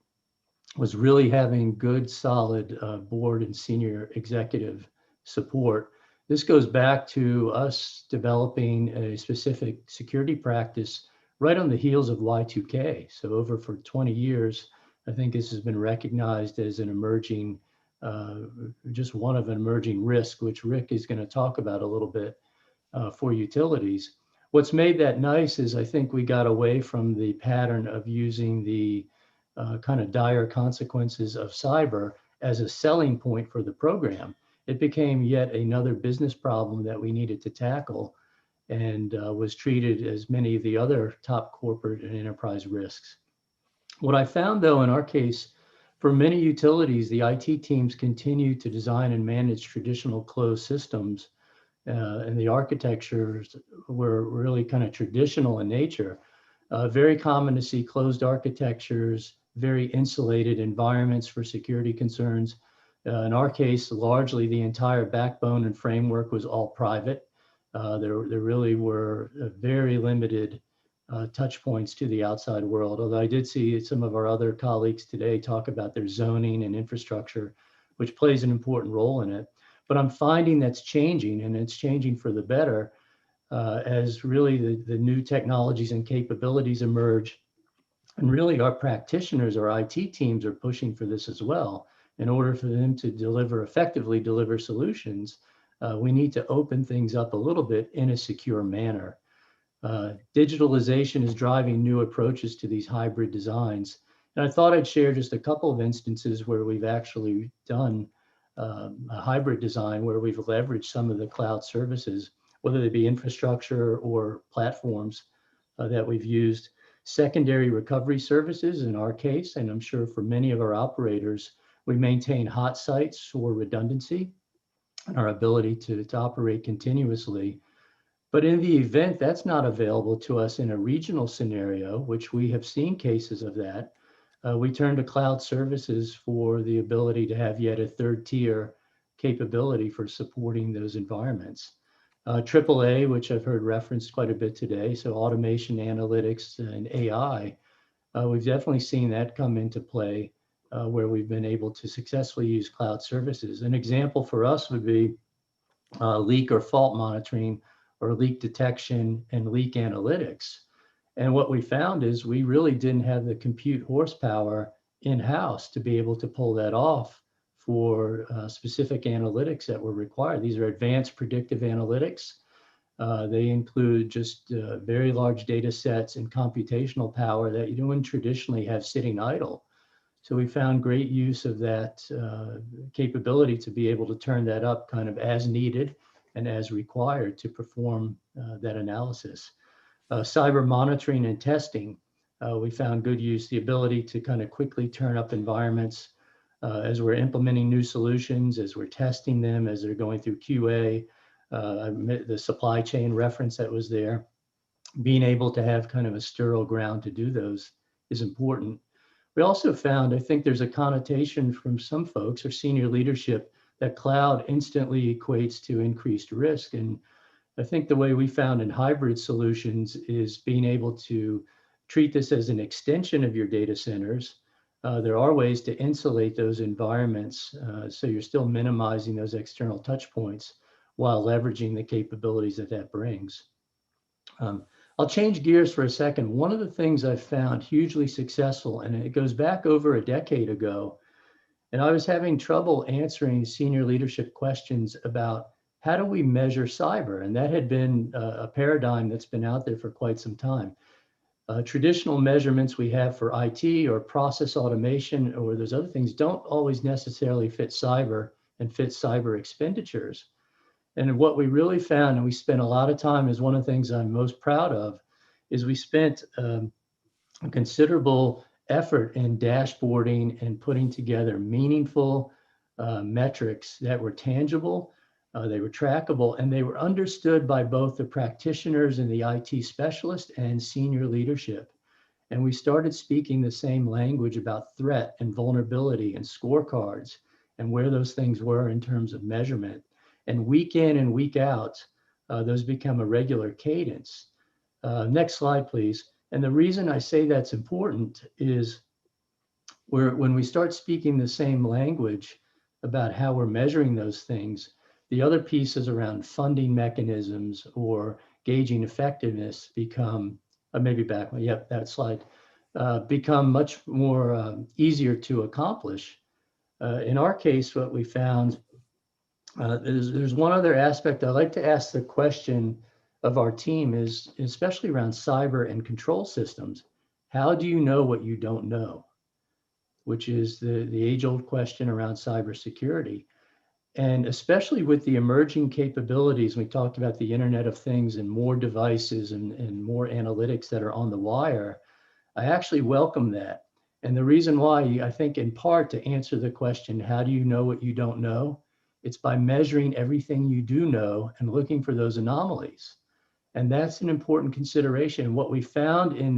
was really having good, solid board and senior executive support. This goes back to us developing a specific security practice right on the heels of Y2K. So over for 20 years, I think this has been recognized as an emerging, just one of an emerging risk, which Rick is going to talk about a little bit for utilities. What's made that nice is I think we got away from the pattern of using the kind of dire consequences of cyber as a selling point for the program. It became yet another business problem that we needed to tackle, and was treated as many of the other top corporate and enterprise risks. What I found, though, in our case, for many utilities, the IT teams continue to design and manage traditional closed systems, and the architectures were really kind of traditional in nature. Very common to see closed architectures, very insulated environments for security concerns. In our case, largely the entire backbone and framework was all private. There really were very limited touch points to the outside world, although I did see some of our other colleagues today talk about their zoning and infrastructure, which plays an important role in it. But I'm finding that's changing, and it's changing for the better as really the new technologies and capabilities emerge. And really our practitioners, our IT teams are pushing for this as well. In order for them to effectively deliver solutions, we need to open things up a little bit in a secure manner. Digitalization is driving new approaches to these hybrid designs. And I thought I'd share just a couple of instances where we've actually done a hybrid design where we've leveraged some of the cloud services, whether they be infrastructure or platforms that we've used. secondary recovery services in our case, and I'm sure for many of our operators, we maintain hot sites for redundancy and our ability to operate continuously. But in the event that's not available to us in a regional scenario, which we have seen cases of that, we turn to cloud services for the ability to have yet a third tier capability for supporting those environments. AAA, which I've heard referenced quite a bit today, so automation, analytics, and AI, we've definitely seen that come into play where we've been able to successfully use cloud services. An example for us would be leak or fault monitoring or leak detection and leak analytics. And what we found is we really didn't have the compute horsepower in-house to be able to pull that off for specific analytics that were required. These are advanced predictive analytics. They include just very large data sets and computational power that you wouldn't traditionally have sitting idle. So we found great use of that capability to be able to turn that up kind of as needed and as required to perform that analysis. Cyber monitoring and testing, we found good use, the ability to kind of quickly turn up environments as we're implementing new solutions, as we're testing them, as they're going through QA, the supply chain reference that was there. Being able to have kind of a sterile ground to do those is important. We also found, I think there's a connotation from some folks or senior leadership that cloud instantly equates to increased risk. And I think the way we found in hybrid solutions is being able to treat this as an extension of your data centers. There are ways to insulate those environments so you're still minimizing those external touch points while leveraging the capabilities that that brings. I'll change gears for a second. One of the things I've found hugely successful, and it goes back over a decade ago, and I was having trouble answering senior leadership questions about how do we measure cyber? And that had been a paradigm that's been out there for quite some time. Traditional measurements we have for IT or process automation or those other things don't always necessarily fit cyber and fit cyber expenditures. And what we really found, and we spent a lot of time, is one of the things I'm most proud of, is we spent a considerable effort in dashboarding and putting together meaningful metrics that were tangible, they were trackable, and they were understood by both the practitioners and the IT specialist and senior leadership. And we started speaking the same language about threat and vulnerability and scorecards and where those things were in terms of measurement. And week in and week out, those become a regular cadence. Next slide, please. And the reason I say that's important is when we start speaking the same language about how we're measuring those things, the other pieces around funding mechanisms or gauging effectiveness become, maybe back, yep, that slide, become much more easier to accomplish. In our case, what we found, there's one other aspect I like to ask the question of our team is, especially around cyber and control systems, how do you know what you don't know? Which is the age-old question around cybersecurity. And especially with the emerging capabilities, we talked about the Internet of Things and more devices and more analytics that are on the wire, I actually welcome that. And the reason why, I think in part to answer the question, how do you know what you don't know? It's by measuring everything you do know and looking for those anomalies. And that's an important consideration. What we found in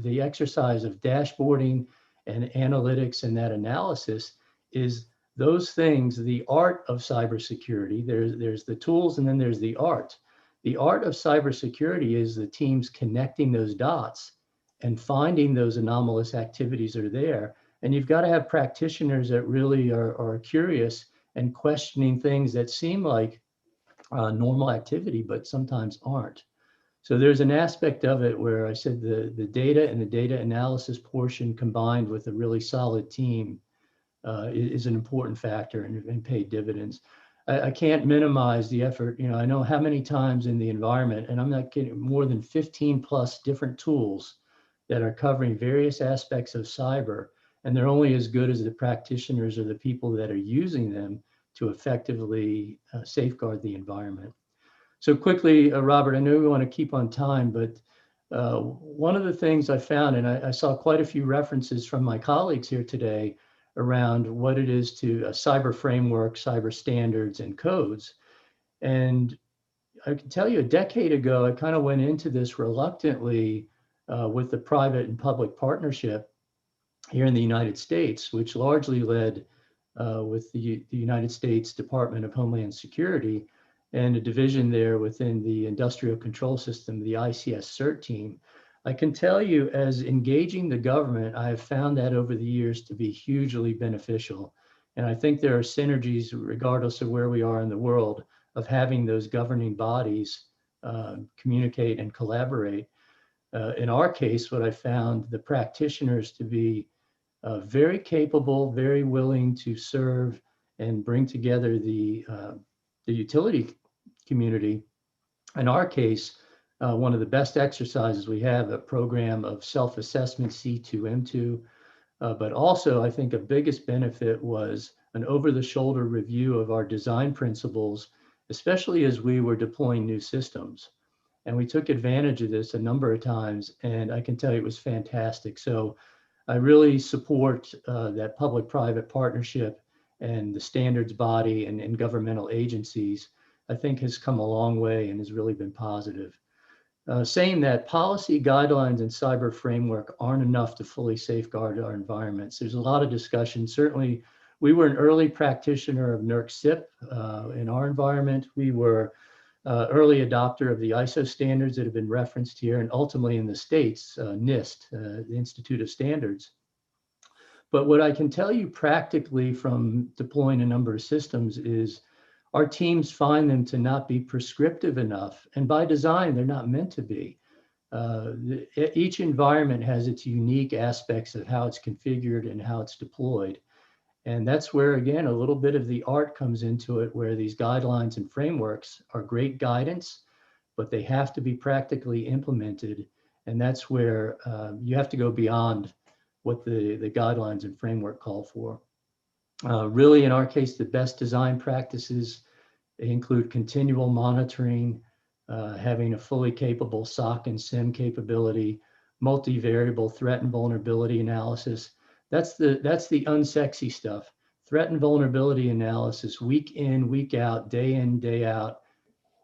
the exercise of dashboarding and analytics and that analysis is those things, the art of cybersecurity, there's the tools and then there's the art. The art of cybersecurity is the teams connecting those dots and finding those anomalous activities are there. And you've got to have practitioners that really are curious and questioning things that seem like normal activity, but sometimes aren't. So there's an aspect of it where I said the data and the data analysis portion combined with a really solid team is an important factor and paid dividends. I can't minimize the effort. I know how many times in the environment, and I'm not kidding, more than 15 plus different tools that are covering various aspects of cyber, and they're only as good as the practitioners or the people that are using them to effectively safeguard the environment. So quickly, Robert, I know we want to keep on time, but One of the things I found, and I saw quite a few references from my colleagues here today around what it is to a cyber framework, cyber standards and codes. And I can tell you a decade ago, I kind of went into this reluctantly with the private and public partnership here in the United States, which largely led with the United States Department of Homeland Security and a division there within the Industrial Control System, the ICS CERT team. I can tell you, as engaging the government, I have found that over the years to be hugely beneficial. And I think there are synergies, regardless of where we are in the world, of having those governing bodies communicate and collaborate. In our case, what I found the practitioners to be very capable, very willing to serve and bring together the utility community. In our case, one of the best exercises we have, a program of self-assessment C2M2, but also I think a biggest benefit was an over-the-shoulder review of our design principles, especially as we were deploying new systems. And we took advantage of this a number of times, and I can tell you it was fantastic. So I really support that public-private partnership, and the standards body and governmental agencies, I think, has come a long way and has really been positive. Saying that, policy guidelines and cyber framework aren't enough to fully safeguard our environments. There's a lot of discussion. Certainly, we were an early practitioner of NERC-CIP in our environment. We were early adopter of the ISO standards that have been referenced here, and ultimately in the States, NIST, the Institute of Standards. But what I can tell you practically from deploying a number of systems is our teams find them to not be prescriptive enough. And by design, they're not meant to be. Each environment has its unique aspects of how it's configured and how it's deployed. And that's where, again, a little bit of the art comes into it, where these guidelines and frameworks are great guidance, but they have to be practically implemented. And that's where you have to go beyond what the guidelines and framework call for. Really, in our case, the best design practices include continual monitoring, having a fully capable SOC and SIM capability, multivariable threat and vulnerability analysis. That's the unsexy stuff. Threat and vulnerability analysis, week in, week out, day out,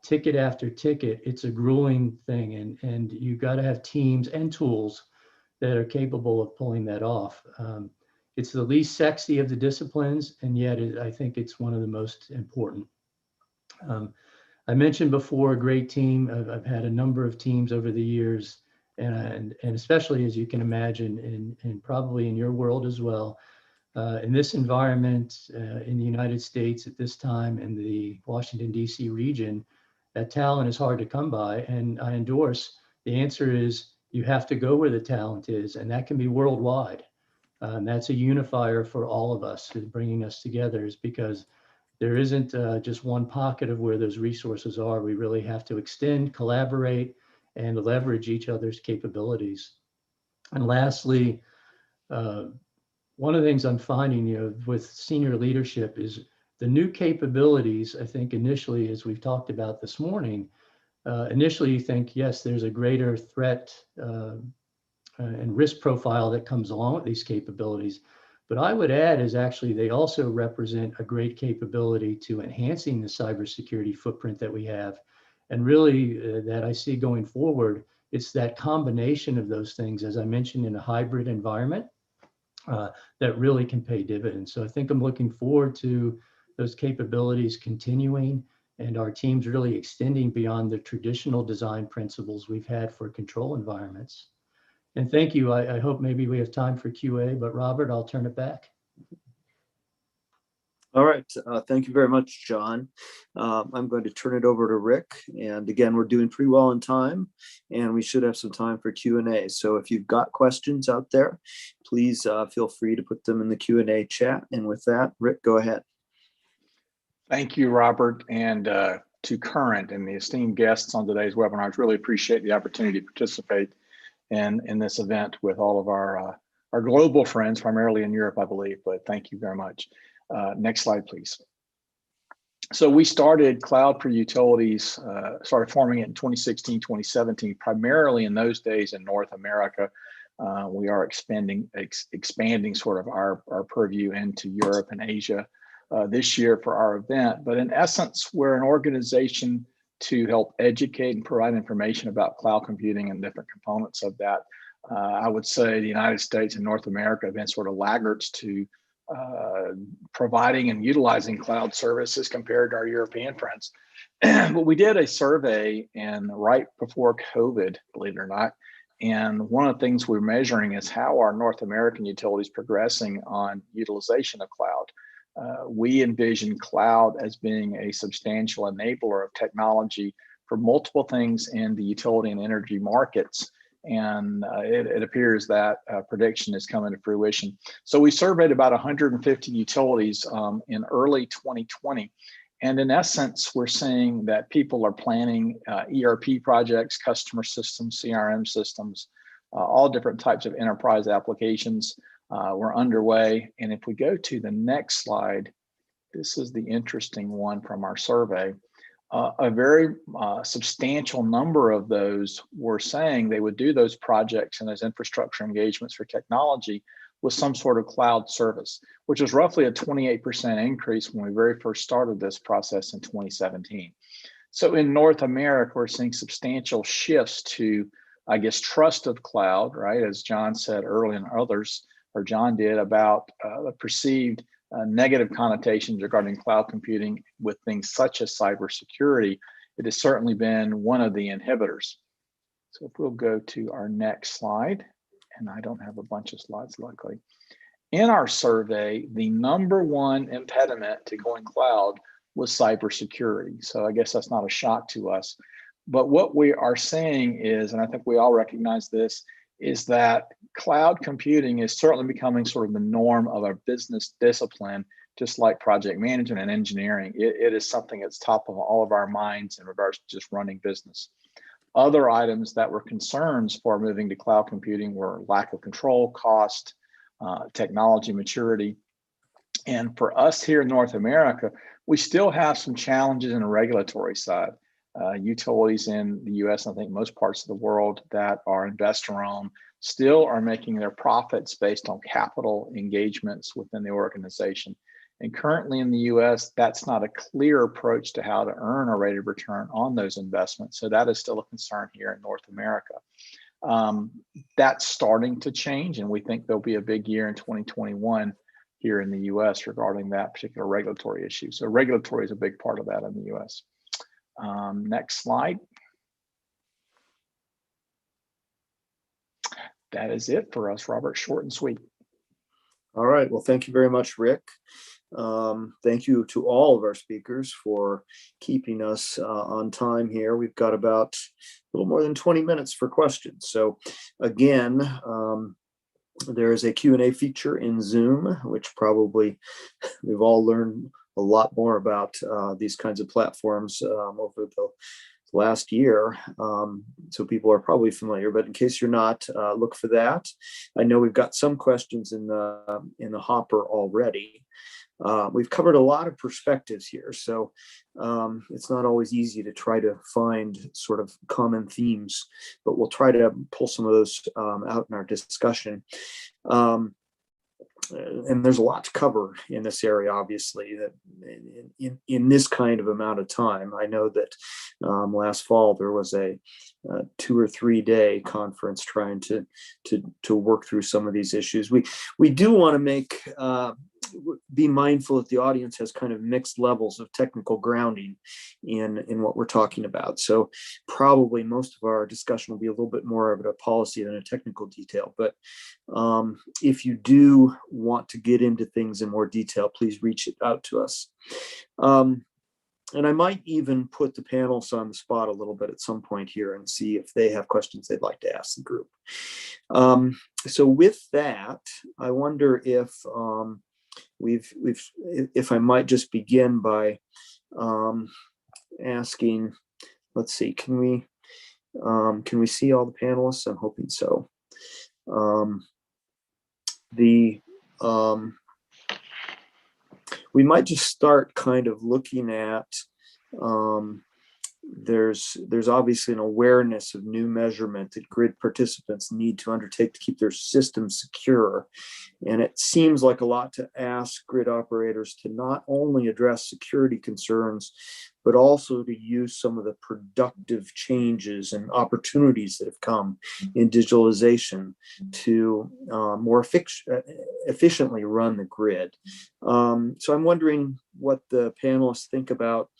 ticket after ticket. It's a grueling thing, and you got to have teams and tools that are capable of pulling that off. It's the least sexy of the disciplines, and yet I think it's one of the most important. I mentioned before a great team. I've had a number of teams over the years, and especially, as you can imagine, and probably in your world as well, in this environment in the United States at this time in the Washington, D.C. region, that talent is hard to come by, and I endorse the answer is you have to go where the talent is, and that can be worldwide. That's a unifier for all of us, bringing us together, is because there isn't just one pocket of where those resources are. We really have to extend, collaborate, and leverage each other's capabilities. And lastly, one of the things I'm finding, with senior leadership is the new capabilities. I think initially, as we've talked about this morning, initially you think, yes, there's a greater threat and risk profile that comes along with these capabilities. But I would add is actually they also represent a great capability to enhancing the cybersecurity footprint that we have. And really that I see going forward, it's that combination of those things, as I mentioned, in a hybrid environment that really can pay dividends. So I think I'm looking forward to those capabilities continuing and our teams really extending beyond the traditional design principles we've had for control environments. And thank you. I hope maybe we have time for QA, but Robert, I'll turn it back. All right. Thank you very much, John. I'm going to turn it over to Rick. And again, we're doing pretty well on time, and we should have some time for Q&A. So if you've got questions out there, please feel free to put them in the Q&A chat. And with that, Rick, go ahead. Thank you, Robert, and to Current and the esteemed guests on today's webinar. I really appreciate the opportunity to participate in this event with all of our global friends, primarily in Europe, I believe, but thank you very much. Next slide, please. So we started Cloud for Utilities, started forming it in 2016, 2017, primarily in those days in North America. We are expanding sort of our purview into Europe and Asia this year for our event. But in essence, we're an organization to help educate and provide information about cloud computing and different components of that. I would say the United States and North America have been sort of laggards to providing and utilizing cloud services compared to our European friends. But we did a survey right before COVID, believe it or not. And one of the things we're measuring is how are North American utilities progressing on utilization of cloud. We envision cloud as being a substantial enabler of technology for multiple things in the utility and energy markets. And it appears that prediction is coming to fruition. So we surveyed about 150 utilities in early 2020. And in essence, we're saying that people are planning ERP projects, customer systems, CRM systems, all different types of enterprise applications were underway. And if we go to the next slide, this is the interesting one from our survey. A very substantial number of those were saying they would do those projects and those infrastructure engagements for technology with some sort of cloud service, which was roughly a 28% increase when we very first started this process in 2017. So in North America, we're seeing substantial shifts to, I guess, trust of cloud, right? As John said earlier and others, or John did, about the perceived negative connotations regarding cloud computing with things such as cybersecurity. It has certainly been one of the inhibitors. So if we'll go to our next slide, and I don't have a bunch of slides, luckily. In our survey, the number one impediment to going cloud was cybersecurity. So I guess that's not a shock to us. But what we are saying is, and I think we all recognize this, is that cloud computing is certainly becoming sort of the norm of our business discipline, just like project management and engineering. It is something that's top of all of our minds in regards to just running business. Other items that were concerns for moving to cloud computing were lack of control, cost, technology maturity. And for us here in North America, we still have some challenges in the regulatory side. Utilities in the US, I think most parts of the world that are investor-owned still are making their profits based on capital engagements within the organization. And currently in the US, that's not a clear approach to how to earn a rate of return on those investments. So that is still a concern here in North America. That's starting to change, and we think there'll be a big year in 2021 here in the US regarding that particular regulatory issue. So regulatory is a big part of that in the US. Next slide. That is it for us, Robert. Short and sweet. All right. Well, thank you very much, Rick. Thank you to all of our speakers for keeping us on time here. We've got about a little more than 20 minutes for questions. So again, there is a Q&A feature in Zoom, which probably we've all learned a lot more about these kinds of platforms over the last year. So people are probably familiar, but in case you're not, look for that. I know we've got some questions in the hopper already. We've covered a lot of perspectives here, so it's not always easy to try to find sort of common themes, but we'll try to pull some of those out in our discussion. And there's a lot to cover in this area, obviously, that in this kind of amount of time. I know that last fall there was a 2 or 3 day conference trying to work through some of these issues. We do want to be mindful that the audience has kind of mixed levels of technical grounding in what we're talking about. So probably most of our discussion will be a little bit more of a policy than a technical detail. But if you do want to get into things in more detail, please reach out to us. And I might even put the panelists on the spot a little bit at some point here and see if they have questions they'd like to ask the group. So with that, I wonder if if I might just begin by asking, let's see, can we see all the panelists? I'm hoping so. we might just start kind of looking at, there's obviously an awareness of new measurement that grid participants need to undertake to keep their systems secure. And it seems like a lot to ask grid operators to not only address security concerns, but also to use some of the productive changes and opportunities that have come in digitalization to more efficiently run the grid. So I'm wondering what the panelists think about,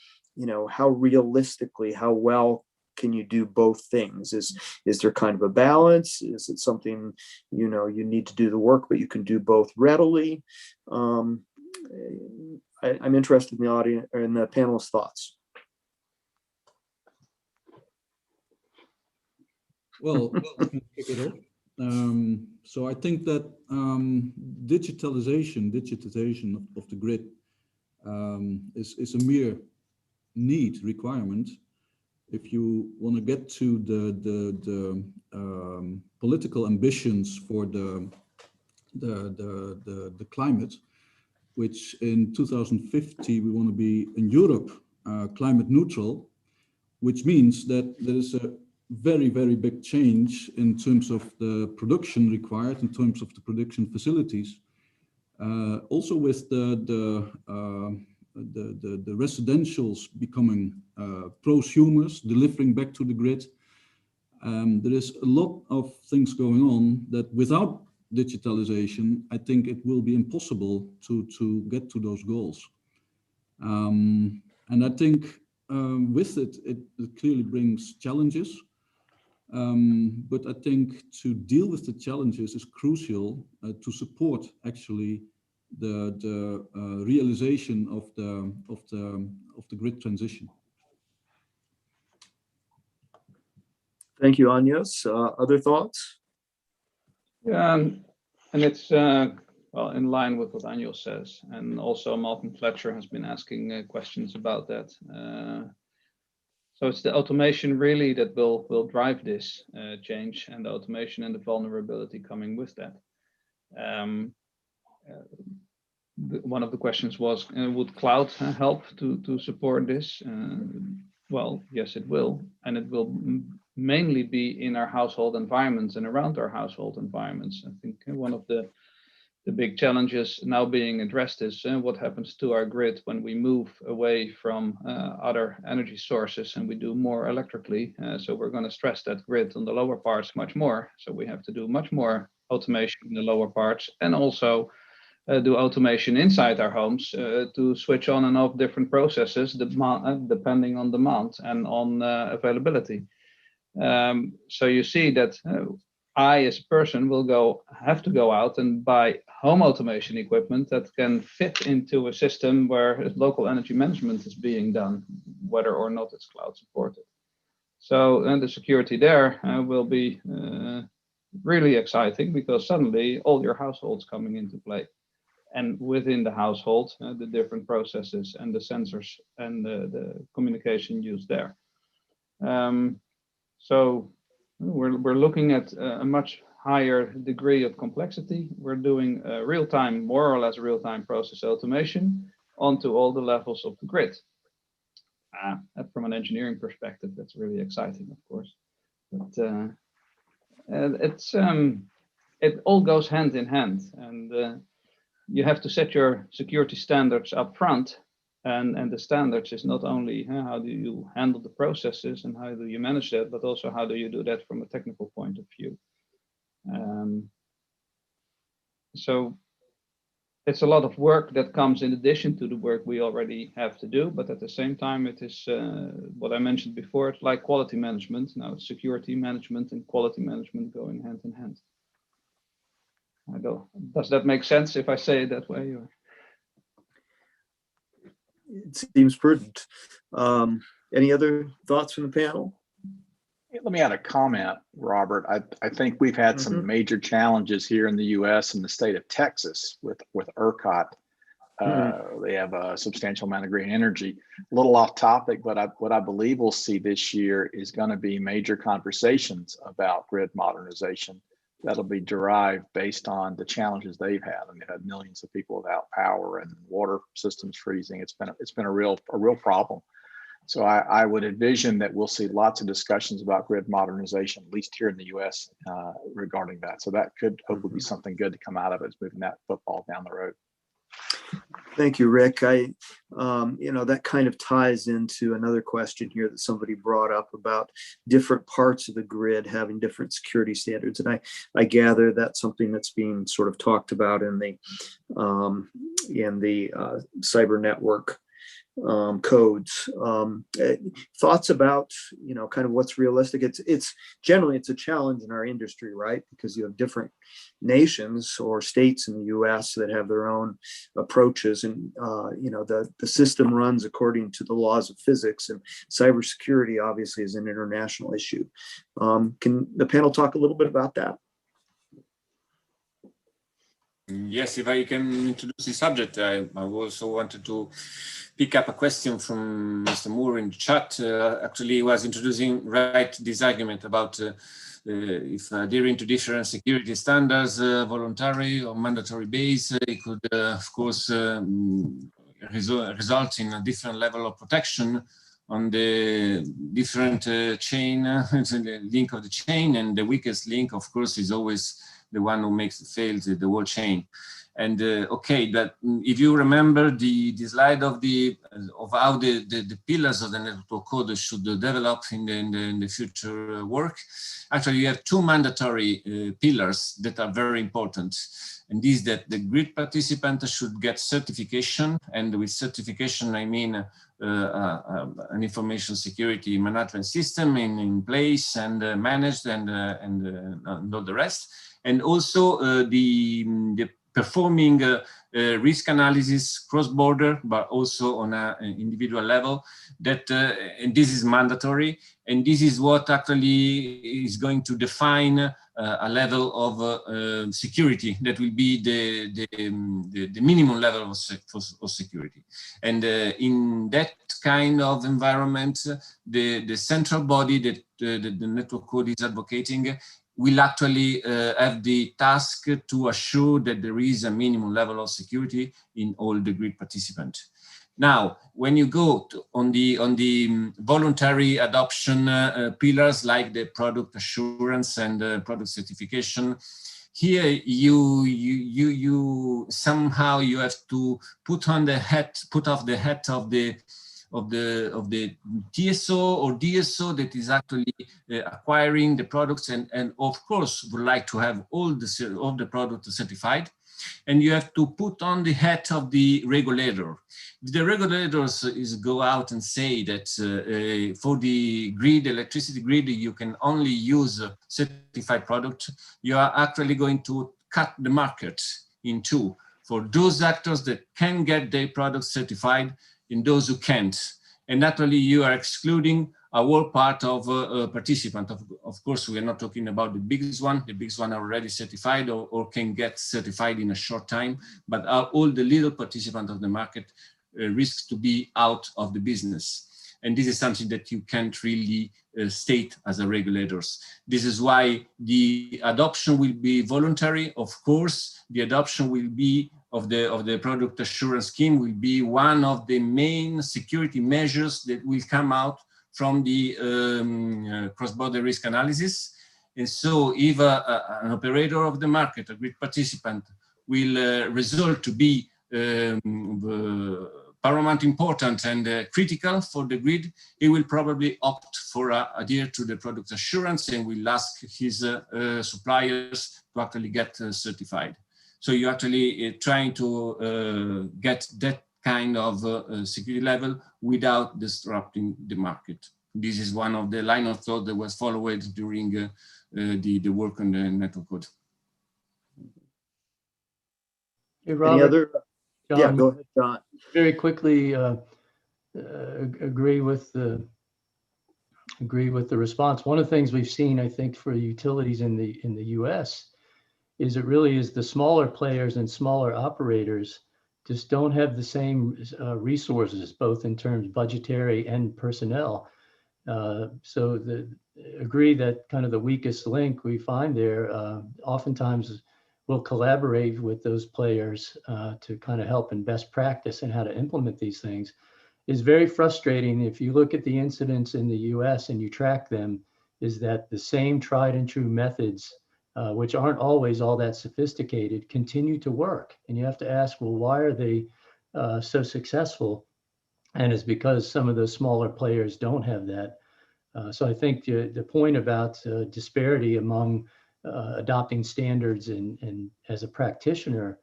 how realistically, how well can you do both things? Is there kind of a balance? Is it something, you need to do the work, but you can do both readily? I'm interested in the audience or in the panelists' thoughts. Well, I can pick it up. So I think that digitization of the grid is a mere requirement if you want to get to the political ambitions for the climate, which in 2050 we want to be in Europe climate neutral, which means that there is a very, very big change in terms of the production required, in terms of the production facilities. Also with the residentials becoming prosumers, delivering back to the grid. There is a lot of things going on that without digitalization, I think it will be impossible to get to those goals. And I think with it clearly brings challenges. But I think to deal with the challenges is crucial to support actually the realization of the grid transition. Thank you, Agnes. Other thoughts? Yeah, and it's well in line with what Anil says, and also Malcolm Fletcher has been asking questions about that. So it's the automation really that will drive this change, and the automation and the vulnerability coming with that. One of the questions was, would cloud help to support this? Well, yes, it will, and it will mainly be in our household environments and around our household environments. I think one of the big challenges now being addressed is what happens to our grid when we move away from other energy sources and we do more electrically. So we're going to stress that grid on the lower parts much more. So we have to do much more automation in the lower parts, and also do automation inside our homes to switch on and off different processes depending on demand and on availability. So you see that I, as a person, will have to go out and buy home automation equipment that can fit into a system where local energy management is being done, whether or not it's cloud supported. So the security there will be really exciting, because suddenly all your households coming into play, and within the household, the different processes and the sensors and the communication used there. So we're looking at a much higher degree of complexity. We're doing real-time, more or less real-time process automation onto all the levels of the grid. From an engineering perspective, that's really exciting, of course. But it all goes hand in hand, and you have to set your security standards up front. And the standards is not only how do you handle the processes and how do you manage that, but also how do you do that from a technical point of view. So it's a lot of work that comes in addition to the work we already have to do, but at the same time, it is what I mentioned before. It's like quality management. Now it's security management and quality management going hand in hand. Does that make sense if I say it that way? Or? It seems prudent. Any other thoughts from the panel? Let me add a comment, Robert. I think we've had some major challenges here in the U.S. and the state of Texas with ERCOT. They have a substantial amount of green energy. A little off topic, but what I believe we'll see this year is going to be major conversations about grid modernization that'll be derived based on the challenges they've had. And they've had millions of people without power and water systems freezing. It's been a real problem. So I would envision that we'll see lots of discussions about grid modernization, at least here in the U.S. Regarding that. So that could hopefully be something good to come out of it, is moving that football down the road. Thank you, Rick. That kind of ties into another question here that somebody brought up about different parts of the grid having different security standards. And I gather that's something that's being sort of talked about in the cyber network codes. Thoughts about, kind of what's realistic. It's generally, it's a challenge in our industry, right? Because you have different nations or states in the US that have their own approaches, and the system runs according to the laws of physics, and cybersecurity obviously is an international issue. Can the panel talk a little bit about that? Yes, if I can introduce the subject, I also wanted to pick up a question from Mr. Moore in the chat. Actually, he was introducing this argument about if adhering to different security standards, voluntary or mandatory base, it could, of course, result in a different level of protection on the different chain, the link of the chain, and the weakest link, of course, is always the one who fails the whole chain. And okay, that if you remember the slide of how the pillars of the network code should develop in the future work, actually you have two mandatory pillars that are very important. And these that the grid participant should get certification, and with certification I mean an information security management system in place and managed and all the rest, and also the performing risk analysis cross-border, but also on an individual level. That and this is mandatory, and this is what actually is going to define a level of security that will be the minimum level of security. And in that kind of environment, the central body that the network code is advocating will actually have the task to assure that there is a minimum level of security in all the grid participants. Now, when you go on the voluntary adoption pillars like the product assurance and product certification, here you somehow you have to put off the hat of the TSO or DSO that is actually acquiring the products and of course would like to have all the products certified. And you have to put on the hat of the regulator. The regulators go out and say that for the grid, electricity grid, you can only use a certified product. You are actually going to cut the market in two for those actors that can get their products certified and those who can't. And naturally, you are excluding a whole part of participants. Of course, we are not talking about the biggest one. The biggest one are already certified or can get certified in a short time, but all the little participants of the market risk to be out of the business. And this is something that you can't really state as a regulators. This is why the adoption will be voluntary. Of course, the adoption will be of the product assurance scheme will be one of the main security measures that will come out from the cross-border risk analysis. And so if an operator of the market, a grid participant, will result to be paramount important and critical for the grid, he will probably opt for adhere to the product assurance and will ask his suppliers to actually get certified. So you're actually trying to get that kind of security level without disrupting the market. This is one of the line of thought that was followed during the work on the network code. Hey, Robert, Any other? John, Yeah, go ahead, John. very quickly agree with the response. One of the things we've seen, I think, for utilities in the U.S. is it really is the smaller players and smaller operators just don't have the same resources, both in terms budgetary and personnel, So agree that kind of the weakest link we find there, oftentimes we'll collaborate with those players to kind of help in best practice and how to implement these things. Is very frustrating. If you look at the incidents in the US and you track them, is that the same tried and true methods, which aren't always all that sophisticated, continue to work. And you have to ask, well, why are they so successful? And it's because some of those smaller players don't have that. So I think the point about disparity among adopting standards and as a practitioner,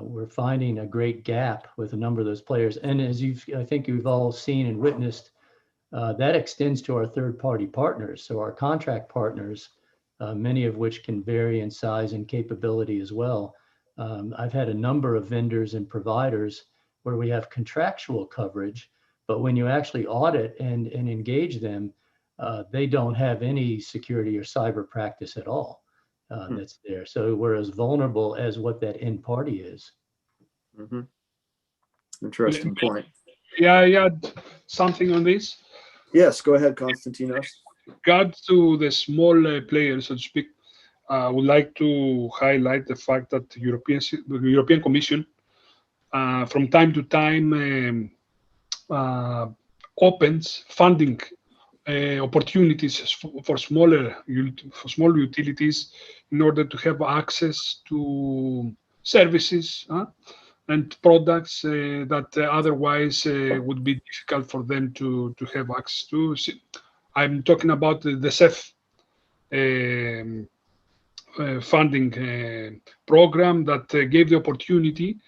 we're finding a great gap with a number of those players. And as I think you've all seen and witnessed, that extends to our third-party partners. So our contract partners, many of which can vary in size and capability as well. I've had a number of vendors and providers where we have contractual coverage, but when you actually audit and engage them, they don't have any security or cyber practice at all. That's there. So we're as vulnerable as what that end party is. Mm-hmm. Interesting point. Yeah, I add something on this. Yes, go ahead, Konstantinos. Regard to the small players, so to speak, I would like to highlight the fact that the European Commission, from time to time, opens funding opportunities for small utilities in order to have access to services and products that otherwise would be difficult for them to have access to. I'm talking about the CEF funding program that gave the opportunity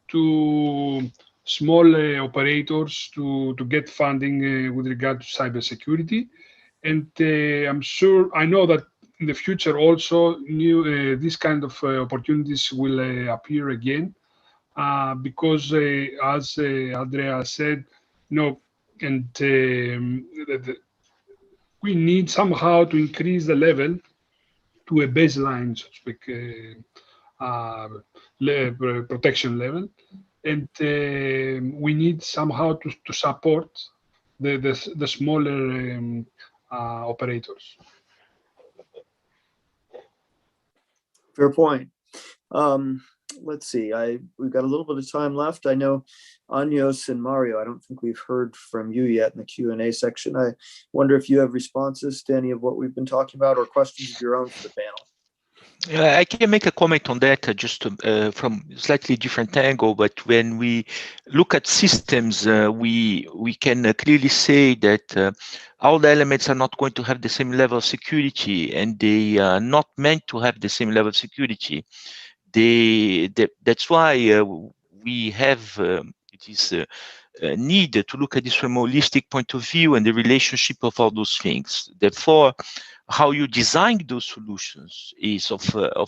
to small operators to get funding with regard to cybersecurity. And I know that in the future also these kind of opportunities will appear again because as Andrea said, and we need somehow to increase the level to a baseline, so to speak, protection level. And we need somehow to support the smaller operators. Fair point. Let's see. We've got a little bit of time left. I know Anyos and Mario, I don't think we've heard from you yet in the Q&A section. I wonder if you have responses to any of what we've been talking about or questions of your own for the panel. I can make a comment on that just from slightly different angle, but when we look at systems, we can clearly say that all the elements are not going to have the same level of security, and they are not meant to have the same level of security. That's why we have this need to look at this from a holistic point of view and the relationship of all those things. Therefore, how you design those solutions is of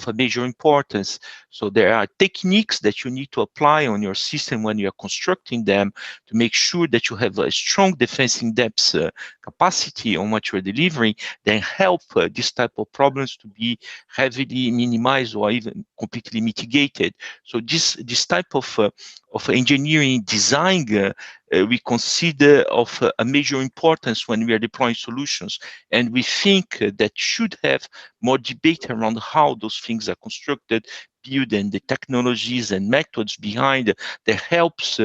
a major importance. So there are techniques that you need to apply on your system when you are constructing them to make sure that you have a strong defense in depth capacity on what you're delivering, then help this type of problems to be heavily minimized or even completely mitigated. So this type of engineering design we consider of a major importance when we are deploying solutions. And we think that should have more debate around how those things are constructed, built, and the technologies and methods behind that helps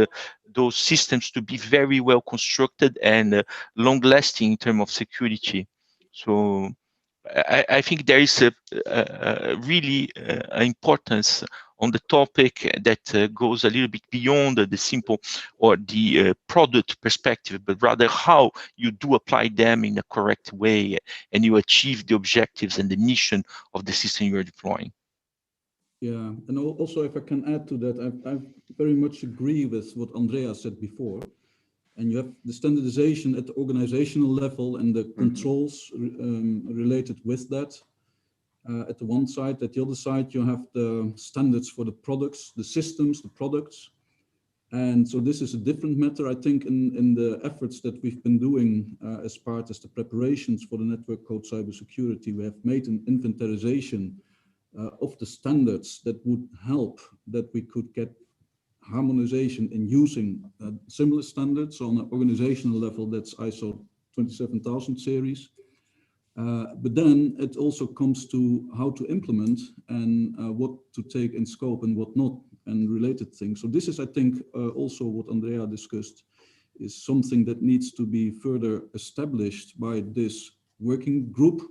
those systems to be very well constructed and long-lasting in terms of security. So I think there is really importance on the topic that goes a little bit beyond the simple or the product perspective, but rather how you do apply them in a correct way and you achieve the objectives and the mission of the system you're deploying. Yeah, and also if I can add to that, I very much agree with what Andrea said before. And you have the standardization at the organizational level and the controls related with that. At the one side, at the other side, you have the standards for the products, the systems, the products. And so this is a different matter, I think, in the efforts that we've been doing as part of the preparations for the network code cybersecurity. We have made an inventarization of the standards that would help that we could get harmonization in using similar standards on an organizational level. That's ISO 27000 series. But then it also comes to how to implement and what to take in scope and what not, and related things. So this is, I think, also what Andrea discussed, is something that needs to be further established by this working group.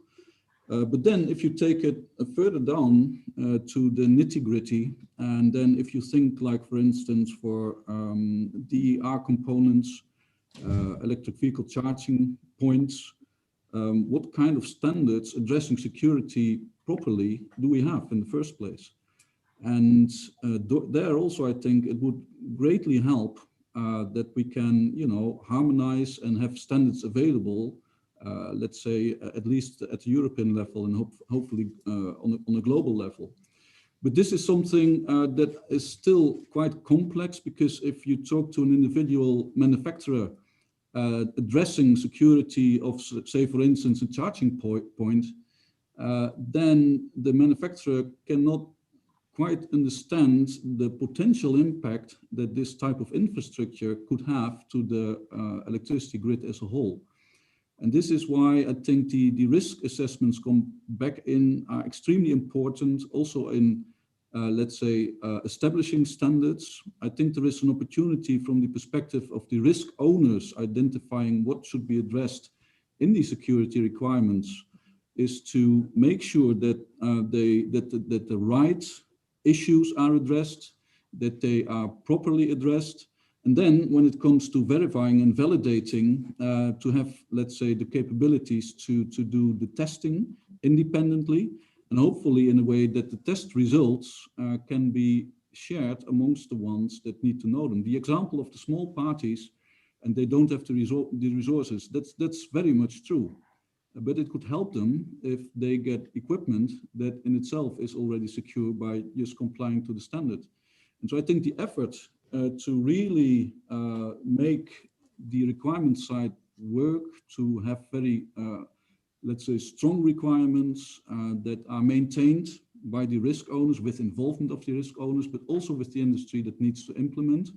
But then if you take it further down to the nitty-gritty, and then if you think, like, for instance, for DER components, electric vehicle charging points, what kind of standards addressing security properly do we have in the first place? And there also, I think it would greatly help that we can, you know, harmonize and have standards available, let's say, at least at the European level, and hopefully on a global level. But this is something that is still quite complex, because if you talk to an individual manufacturer addressing security of, say, for instance, a charging point, then the manufacturer cannot quite understand the potential impact that this type of infrastructure could have to the electricity grid as a whole. And this is why I think the risk assessments come back in are extremely important, also in, let's say, establishing standards. I think there is an opportunity from the perspective of the risk owners identifying what should be addressed in the security requirements, is to make sure that that the right issues are addressed, that they are properly addressed. And then when it comes to verifying and validating, to have, let's say, the capabilities to do the testing independently, and hopefully in a way that the test results can be shared amongst the ones that need to know them. The example of the small parties, and they don't have the resources, that's very much true. But it could help them if they get equipment that in itself is already secure by just complying to the standard. And so I think the effort to really make the requirement side work, to have very, let's say, strong requirements that are maintained by the risk owners, with involvement of the risk owners, but also with the industry that needs to implement,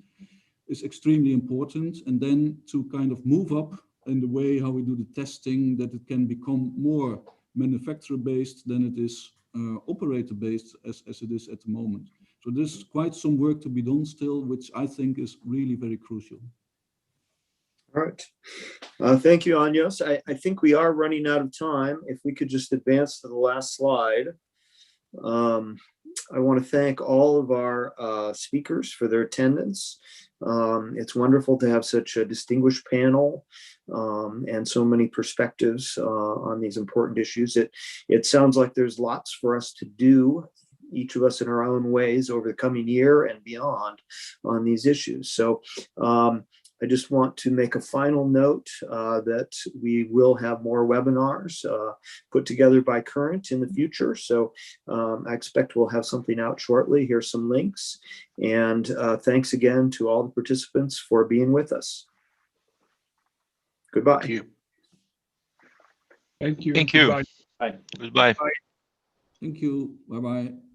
is extremely important. And then to kind of move up in the way how we do the testing, that it can become more manufacturer-based than it is operator-based as it is at the moment. So there's quite some work to be done still, which I think is really very crucial. All right. Thank you, Anyos. I think we are running out of time. If we could just advance to the last slide. I want to thank all of our speakers for their attendance. It's wonderful to have such a distinguished panel and so many perspectives on these important issues. It sounds like there's lots for us to do, each of us in our own ways, over the coming year and beyond on these issues. So I just want to make a final note that we will have more webinars put together by Current in the future. So I expect we'll have something out shortly. Here's some links. And thanks again to all the participants for being with us. Goodbye. Thank you. Thank you. Thank you. Goodbye. Bye. Goodbye. Thank you. Bye-bye.